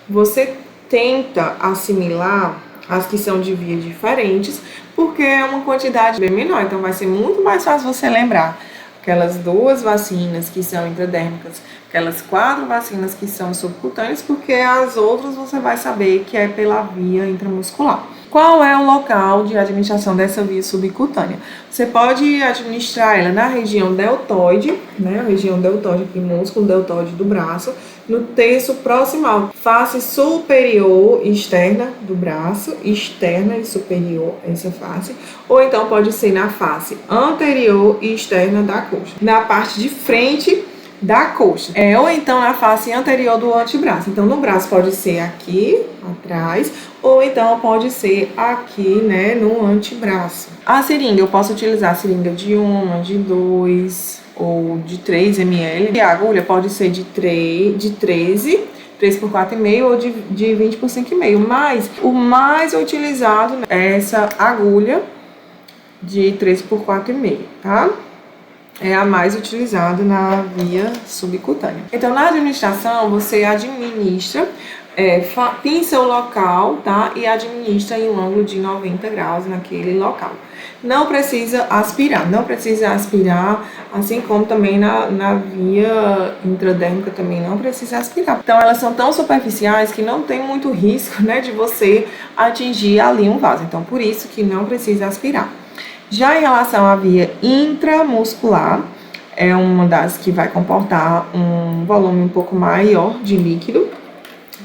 você tenta assimilar as que são de vias diferentes, porque é uma quantidade bem menor, então vai ser muito mais fácil você lembrar aquelas 2 vacinas que são intradérmicas, aquelas 4 vacinas que são subcutâneas, porque as outras você vai saber que é pela via intramuscular. Qual é o local de administração dessa via subcutânea? Você pode administrar ela na região deltoide, né? A região deltoide aqui, músculo deltoide do braço, no terço proximal, face superior e externa do braço, externa e superior, essa face, ou então pode ser na face anterior e externa da coxa, na parte de frente da coxa, ou então na face anterior do antebraço. Então, no braço pode ser aqui atrás, ou então pode ser aqui, né, no antebraço. A seringa, eu posso utilizar a seringa de 1, de 2 ou de 3 ml. E a agulha pode ser de 13 por 4,5 ou de 20 por 5,5. Mas o mais utilizado é essa agulha de 13 por 4,5, tá? É a mais utilizada na via subcutânea. Então, na administração, você administra, pinça o local, tá? E administra em um ângulo de 90 graus naquele local. Não precisa aspirar, assim como também na via intradérmica também não precisa aspirar. Então, elas são tão superficiais que não tem muito risco, né, de você atingir ali um vaso. Então, por isso que não precisa aspirar. Já em relação à via intramuscular, é uma das que vai comportar um volume um pouco maior de líquido.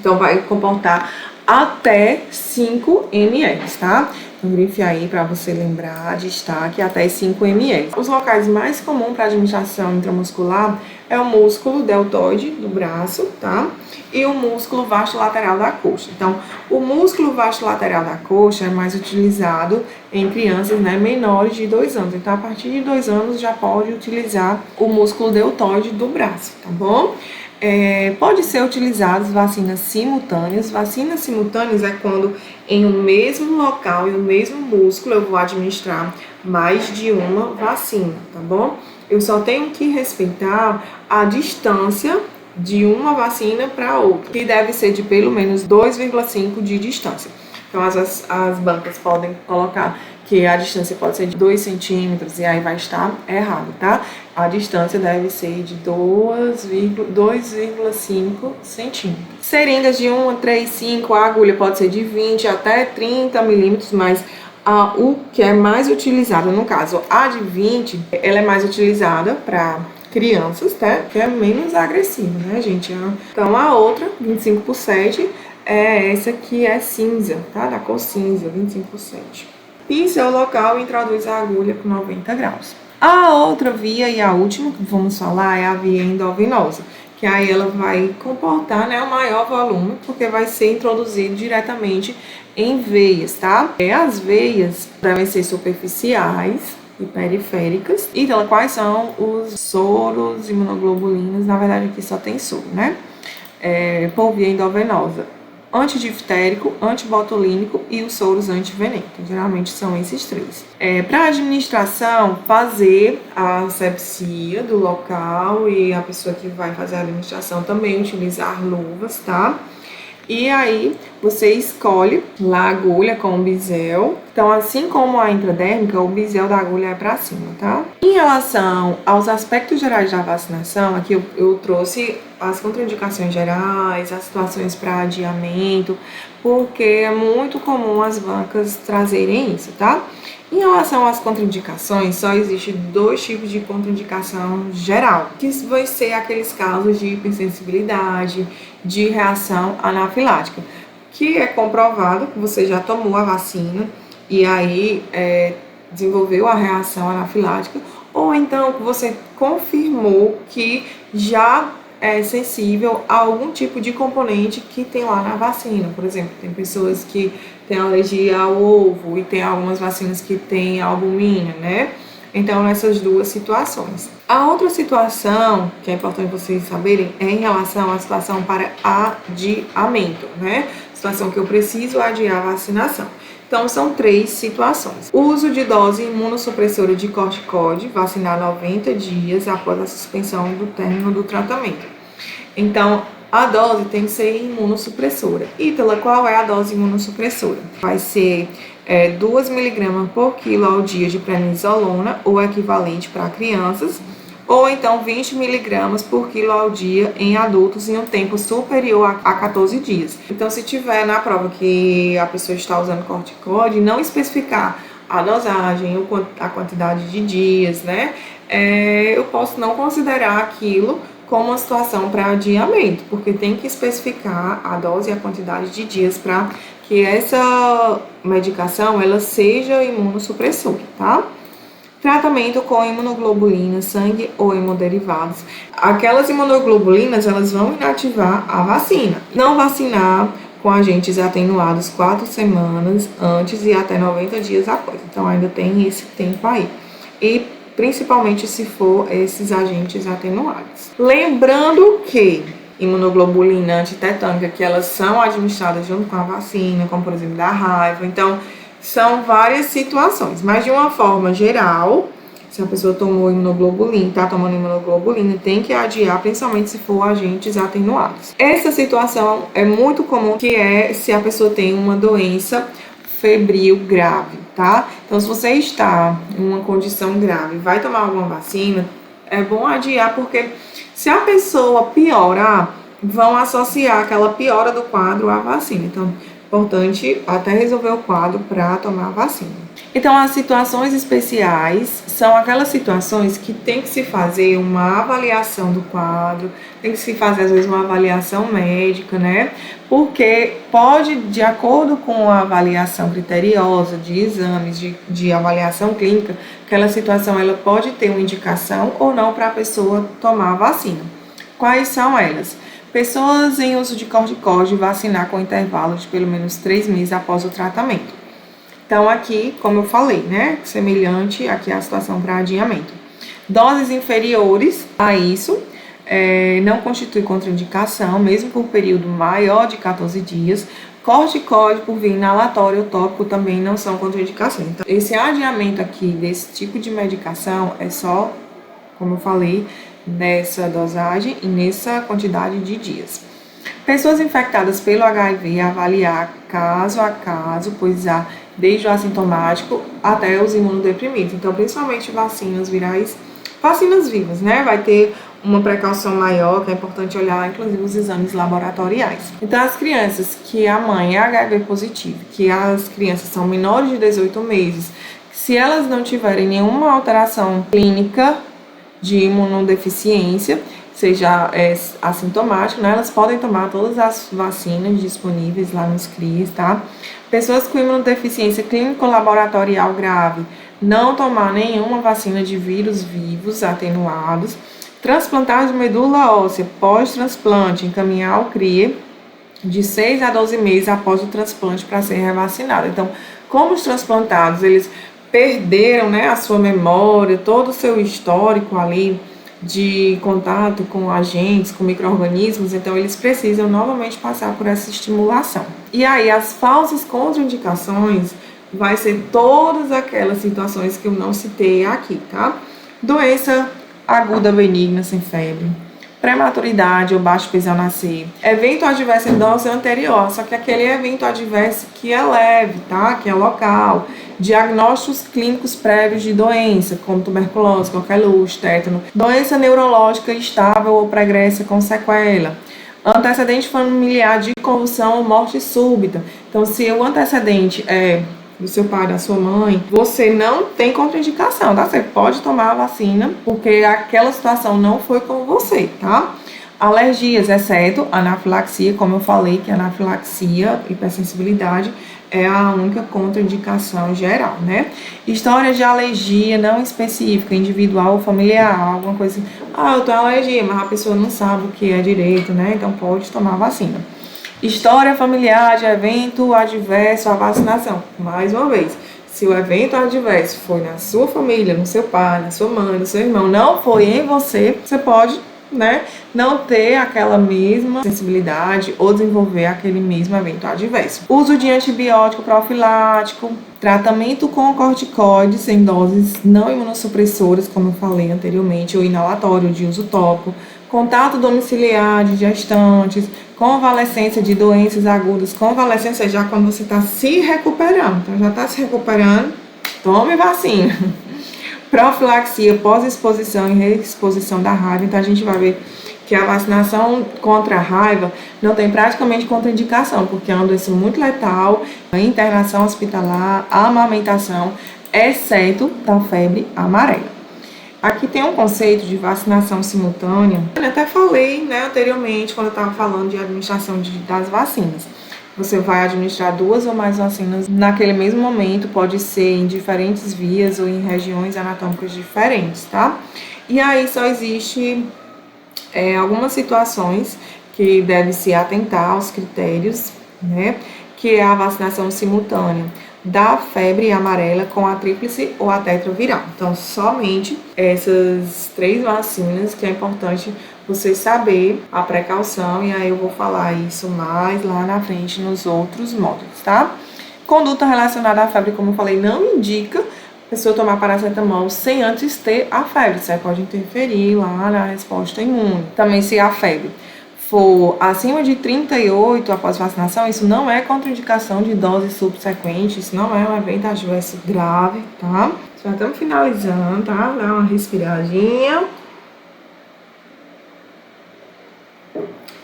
Então, vai comportar até 5 ml, tá? Então, grife aí para você lembrar, destaque até 5 ml. Os locais mais comuns para administração intramuscular é o músculo deltoide do braço, tá? E o músculo vastolateral da coxa. Então, o músculo vastolateral da coxa é mais utilizado em crianças, né, menores de 2 anos. Então, a partir de 2 anos já pode utilizar o músculo deltoide do braço, tá bom? Pode ser utilizadas vacinas simultâneas. Vacinas simultâneas é quando em um mesmo local e o mesmo músculo eu vou administrar mais de uma vacina, tá bom? Eu só tenho que respeitar a distância de uma vacina para outra, que deve ser de pelo menos 2,5 de distância. Então, as bancas podem colocar que a distância pode ser de 2 centímetros e aí vai estar errado, tá? A distância deve ser de 2,5 centímetros. Seringas de 1 a 3, 5, a agulha pode ser de 20 até 30 milímetros, mas o que é mais utilizado, no caso, a de 20, ela é mais utilizada para crianças, tá? Que é menos agressiva, né, gente? Então, a outra, 25 por 7, é essa que é cinza, tá? Da cor cinza, 25 por 7. Pinça o local e introduz a agulha por 90 graus. A outra via e a última que vamos falar é a via endovenosa, que aí ela vai comportar, né, o maior volume, porque vai ser introduzido diretamente em veias, tá? As veias devem ser superficiais e periféricas. Então, quais são os soros imunoglobulinas? Na verdade, aqui só tem soro, né? Por via endovenosa. Antidiftérico, antibotulínico e os soros antiveneno. Geralmente são esses três. Para administração, fazer a asepsia do local e a pessoa que vai fazer a administração também utilizar luvas, tá? E aí você escolhe lá a agulha com o bisel. Então, assim como a intradérmica, o bisel da agulha é para cima, tá? Em relação aos aspectos gerais da vacinação, aqui eu trouxe as contraindicações gerais, as situações para adiamento, porque é muito comum as bancas trazerem isso, tá? Em relação às contraindicações, só existe 2 tipos de contraindicação geral, que vai ser aqueles casos de hipersensibilidade, de reação anafilática, que é comprovado que você já tomou a vacina e aí desenvolveu a reação anafilática, ou então que você confirmou que já é sensível a algum tipo de componente que tem lá na vacina. Por exemplo, tem pessoas que têm alergia ao ovo e tem algumas vacinas que têm albumina, né? Então, nessas 2 situações. A outra situação que é importante vocês saberem é em relação à situação para adiamento, né? Situação que eu preciso adiar a vacinação. Então, são 3 situações. Uso de dose imunossupressora de corticoide, vacinar 90 dias após a suspensão do término do tratamento. Então, a dose tem que ser imunossupressora. Ítala, qual é a dose imunossupressora? Vai ser 2 mg por quilo ao dia de prednisolona, ou equivalente para crianças, ou então 20 mg por quilo ao dia em adultos em um tempo superior a 14 dias. Então, se tiver na prova que a pessoa está usando corticoide, não especificar a dosagem, a quantidade de dias, né? Eu posso não considerar aquilo como uma situação para adiamento, porque tem que especificar a dose e a quantidade de dias para que essa medicação ela seja imunossupressora, tá? Tratamento com imunoglobulina, sangue ou hemoderivados. Aquelas imunoglobulinas, elas vão inativar a vacina. Não vacinar com agentes atenuados 4 semanas antes e até 90 dias após. Então, ainda tem esse tempo aí. E principalmente se for esses agentes atenuados. Lembrando que imunoglobulina antitetânica, que elas são administradas junto com a vacina, como por exemplo da raiva, então são várias situações, mas de uma forma geral, se a pessoa tomou imunoglobulina, está tomando imunoglobulina, tem que adiar, principalmente se for agentes atenuados. Essa situação é muito comum, que é se a pessoa tem uma doença febril grave, tá? Então, se você está em uma condição grave, vai tomar alguma vacina, é bom adiar, porque se a pessoa piorar, vão associar aquela piora do quadro à vacina. Então, é importante até resolver o quadro para tomar a vacina. Então, as situações especiais são aquelas situações que tem que se fazer uma avaliação do quadro, tem que se fazer, às vezes, uma avaliação médica, né? Porque pode, de acordo com a avaliação criteriosa de exames, de avaliação clínica, aquela situação ela pode ter uma indicação ou não para a pessoa tomar a vacina. Quais são elas? Pessoas em uso de corticoide vacinar com intervalo de pelo menos 3 meses após o tratamento. Então, aqui, como eu falei, né, semelhante aqui à situação para adiamento. Doses inferiores a isso não constitui contraindicação, mesmo por período maior de 14 dias. Corticoide por via inalatória ou tópico também não são contraindicações. Então, esse adiamento aqui desse tipo de medicação é só, como eu falei, nessa dosagem e nessa quantidade de dias. Pessoas infectadas pelo HIV, avaliar caso a caso, pois há desde o assintomático até os imunodeprimidos. Então, principalmente vacinas virais, vacinas vivas, né? Vai ter uma precaução maior, que é importante olhar, inclusive, os exames laboratoriais. Então, as crianças que a mãe é HIV positivo, que as crianças são menores de 18 meses, se elas não tiverem nenhuma alteração clínica de imunodeficiência, seja assintomático, né? Elas podem tomar todas as vacinas disponíveis lá nos CRIs, tá? Pessoas com imunodeficiência clínico-laboratorial grave, não tomar nenhuma vacina de vírus vivos atenuados. Transplantar de medula óssea pós-transplante, encaminhar ao CRIE. de 6 a 12 meses após o transplante para ser revacinado. Então, como os transplantados, eles perderam, né, a sua memória, todo o seu histórico ali de contato com agentes, com micro-organismos, então eles precisam novamente passar por essa estimulação. E aí, as falsas contraindicações vai ser todas aquelas situações que eu não citei aqui, tá? Doença aguda benigna sem febre, prematuridade ou baixo peso ao nascer, evento adverso em dose anterior, só que aquele evento adverso que é leve, tá? Que é local, diagnósticos clínicos prévios de doença, como tuberculose, coqueluche, tétano, doença neurológica estável ou pregressa com sequela, antecedente familiar de convulsão ou morte súbita. Então, se o antecedente é do seu pai, da sua mãe, você não tem contraindicação, tá? Você pode tomar a vacina, porque aquela situação não foi com você, tá? Alergias, exceto anafilaxia, como eu falei, que a anafilaxia, hipersensibilidade, é a única contraindicação geral, né? História de alergia não específica, individual ou familiar, alguma coisa assim. Ah, eu tenho alergia, mas a pessoa não sabe o que é direito, né? Então pode tomar vacina. História familiar de evento adverso à vacinação. Mais uma vez, se o evento adverso foi na sua família, no seu pai, na sua mãe, no seu irmão, não foi em você, você pode, né, não ter aquela mesma sensibilidade ou desenvolver aquele mesmo evento adverso. Uso de antibiótico profilático, tratamento com corticoides em doses não imunossupressoras, como eu falei anteriormente, ou inalatório de uso tópico, contato domiciliar de gestantes, convalescência de doenças agudas, convalescência já quando você está se recuperando, então já está se recuperando, tome vacina. Profilaxia pós-exposição e reexposição da raiva, então a gente vai ver que a vacinação contra a raiva não tem praticamente contraindicação, porque é uma doença muito letal, a internação hospitalar, a amamentação, exceto da febre amarela. Aqui tem um conceito de vacinação simultânea. Eu até falei, né, anteriormente, quando eu estava falando de administração das vacinas. Você vai administrar 2 ou mais vacinas naquele mesmo momento, pode ser em diferentes vias ou em regiões anatômicas diferentes, tá? E aí só existe algumas situações que deve se atentar aos critérios, né? Que é a vacinação simultânea da febre amarela com a tríplice ou a tetraviral. Então, somente essas 3 vacinas que é importante você saber a precaução, e aí eu vou falar isso mais lá na frente nos outros módulos, tá? Conduta relacionada à febre, como eu falei, não indica a pessoa tomar paracetamol sem antes ter a febre, isso aí pode interferir lá na resposta imune. Também se a febre for acima de 38 após vacinação, isso não é contraindicação de dose subsequente, isso não é um evento adverso grave, tá? Já estamos finalizando, tá? Dá uma respiradinha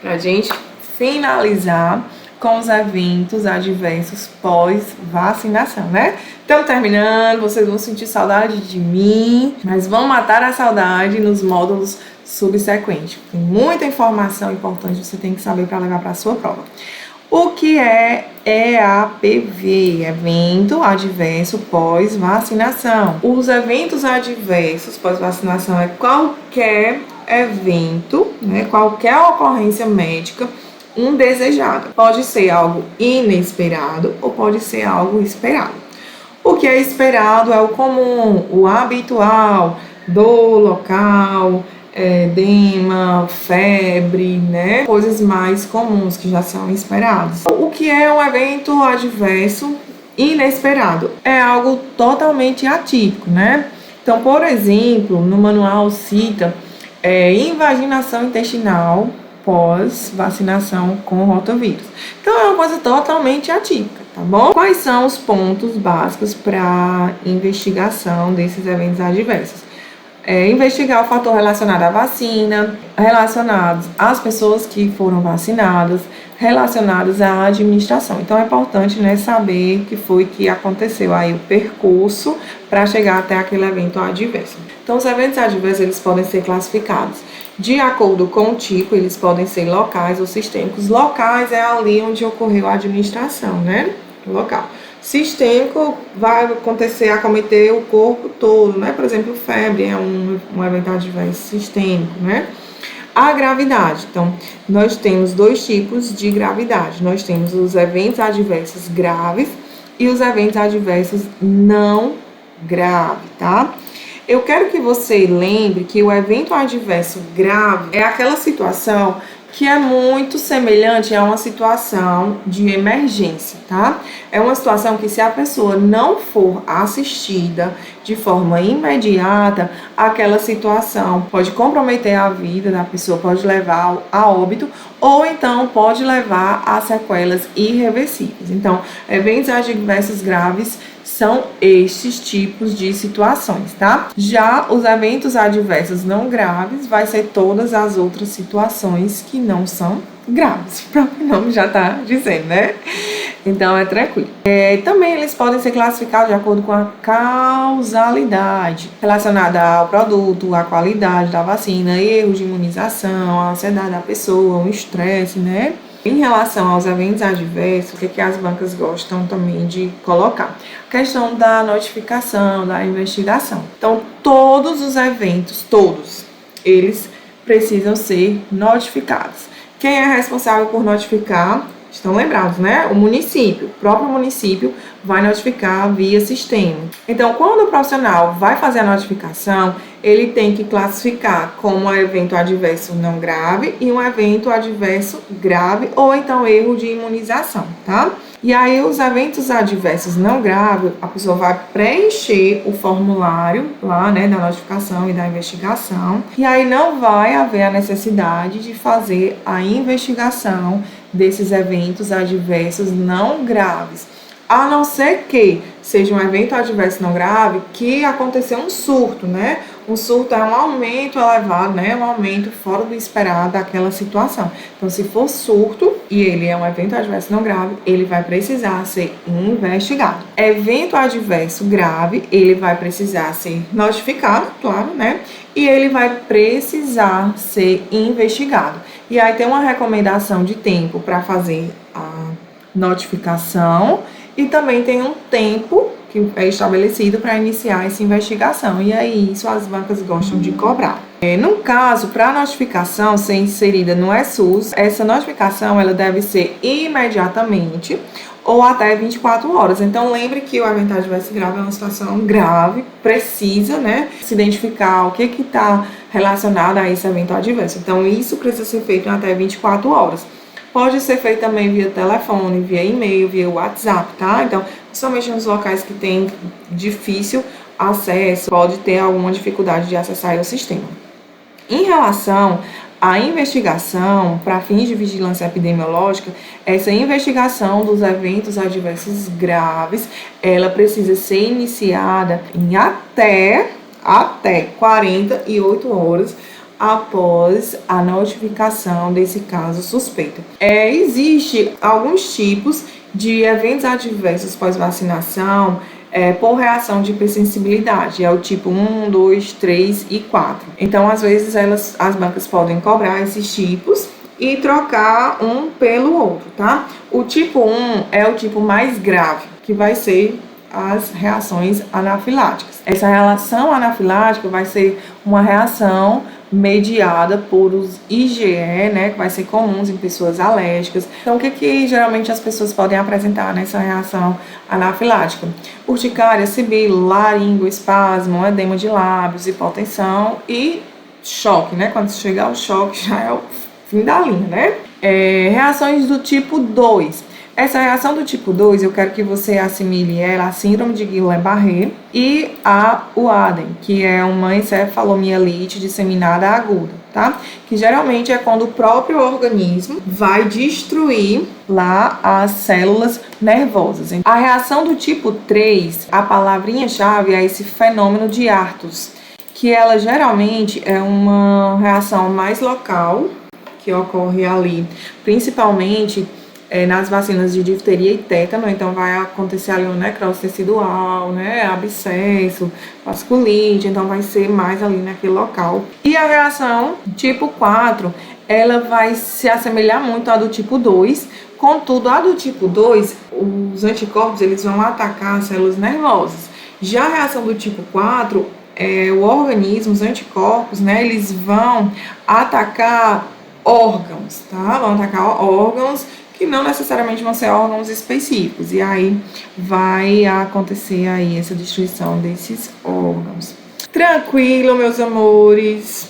pra gente finalizar com os eventos adversos pós-vacinação, né? Estamos terminando, vocês vão sentir saudade de mim, mas vão matar a saudade nos módulos subsequentes. Tem muita informação importante que você tem que saber para levar para a sua prova. O que é EAPV? Evento adverso pós-vacinação. Os eventos adversos pós-vacinação é qualquer evento, né, qualquer ocorrência médica indesejada. Pode ser algo inesperado ou pode ser algo esperado. O que é esperado é o comum, o habitual, dor local, edema, febre, né? Coisas mais comuns que já são esperadas. O que é um evento adverso inesperado? É algo totalmente atípico, né? Então, por exemplo, no manual cita invaginação intestinal pós-vacinação com rotavírus. Então, é uma coisa totalmente atípica, tá bom? Quais são os pontos básicos para investigação desses eventos adversos? Investigar o fator relacionado à vacina, relacionados às pessoas que foram vacinadas, relacionados à administração. Então é importante, né, saber o que foi que aconteceu aí, o percurso para chegar até aquele evento adverso. Então os eventos adversos eles podem ser classificados de acordo com o tipo, eles podem ser locais ou sistêmicos. Locais é ali onde ocorreu a administração, né? Local. Sistêmico vai acometer o corpo todo, né? Por exemplo, febre é um evento adverso sistêmico, né? A gravidade. Então, nós temos dois tipos de gravidade. Nós temos os eventos adversos graves e os eventos adversos não graves, tá? Eu quero que você lembre que o evento adverso grave é aquela situação que é muito semelhante a uma situação de emergência, tá? É uma situação que, se a pessoa não for assistida de forma imediata, aquela situação pode comprometer a vida da pessoa, pode levar a óbito ou então pode levar a sequelas irreversíveis. Então, eventos adversos graves são estes tipos de situações, tá? Já os eventos adversos não graves vai ser todas as outras situações que não são graves. O próprio nome já tá dizendo, né? Então é tranquilo. Também eles podem ser classificados de acordo com a causalidade relacionada ao produto, à qualidade da vacina, erros de imunização, a ansiedade da pessoa, o estresse, né? Em relação aos eventos adversos, o que as bancas gostam também de colocar? A questão da notificação, da investigação. Então, todos os eventos, todos, eles precisam ser notificados. Quem é responsável por notificar? Estão lembrados, né? O município, o próprio município vai notificar via sistema. Então, quando o profissional vai fazer a notificação, ele tem que classificar como um evento adverso não grave e um evento adverso grave ou então erro de imunização, tá? E aí, os eventos adversos não graves, a pessoa vai preencher o formulário lá, né, da notificação e da investigação. E aí não vai haver a necessidade de fazer a investigação desses eventos adversos não graves. A não ser que seja um evento adverso não grave que aconteceu um surto, né? Um surto é um aumento elevado, né? Um aumento fora do esperado daquela situação. Então, se for surto e ele é um evento adverso não grave, ele vai precisar ser investigado. Evento adverso grave, ele vai precisar ser notificado, claro, né? E ele vai precisar ser investigado. E aí tem uma recomendação de tempo para fazer a notificação e também tem um tempo que é estabelecido para iniciar essa investigação. E aí isso as bancas gostam de cobrar. No caso, para a notificação ser inserida no eSUS, essa notificação ela deve ser imediatamente ou até 24 horas. Então, lembre que o evento adverso grave é uma situação grave, precisa, né, se identificar o que está relacionado a esse evento adverso. Então, isso precisa ser feito em até 24 horas. Pode ser feito também via telefone, via e-mail, via WhatsApp, tá? Então, principalmente nos locais que tem difícil acesso, pode ter alguma dificuldade de acessar o sistema. Em relação à investigação, para fins de vigilância epidemiológica, essa investigação dos eventos adversos graves, ela precisa ser iniciada em até 48 horas após a notificação desse caso suspeito. Existe alguns tipos de eventos adversos pós-vacinação por reação de hipersensibilidade. É o tipo 1, 2, 3 e 4. Então, às vezes, as bancas podem cobrar esses tipos e trocar um pelo outro, tá? O tipo 1 é o tipo mais grave, que vai ser as reações anafiláticas. Essa reação anafilática vai ser uma reação mediada por os IgE, né, que vai ser comuns em pessoas alérgicas. Então, o que geralmente as pessoas podem apresentar nessa reação anafilática? Urticária, sibilo, laringoespasmo, edema de lábios, hipotensão e choque, né? Quando chegar ao choque já é o fim da linha, né? Reações do tipo 2. Essa reação do tipo 2, eu quero que você assimile ela à síndrome de Guillain-Barré e a UADEM, que é uma encefalomielite disseminada aguda, tá? Que geralmente é quando o próprio organismo vai destruir lá as células nervosas. A reação do tipo 3, a palavrinha-chave é esse fenômeno de Arthus, que ela geralmente é uma reação mais local, que ocorre ali, principalmente nas vacinas de difteria e tétano. Então vai acontecer ali uma necrose tecidual, né, abscesso, vasculite, então vai ser mais ali naquele local. E a reação tipo 4, ela vai se assemelhar muito à do tipo 2, contudo, a do tipo 2, os anticorpos eles vão atacar as células nervosas. Já a reação do tipo 4, o organismo, os anticorpos, né, eles vão atacar órgãos, tá? Vão atacar órgãos que não necessariamente vão ser órgãos específicos, e aí vai acontecer aí essa destruição desses órgãos. Tranquilo, meus amores.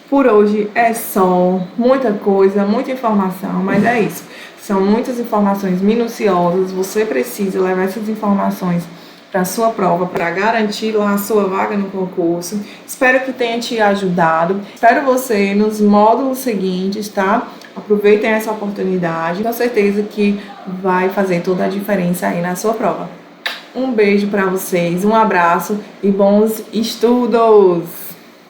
Por hoje é só, muita coisa, muita informação, mas é isso. São muitas informações minuciosas, você precisa levar essas informações para a sua prova, para garantir lá a sua vaga no concurso. Espero que tenha te ajudado. Espero você nos módulos seguintes, tá? Aproveitem essa oportunidade. Tenho certeza que vai fazer toda a diferença aí na sua prova. Um beijo para vocês, um abraço e bons estudos!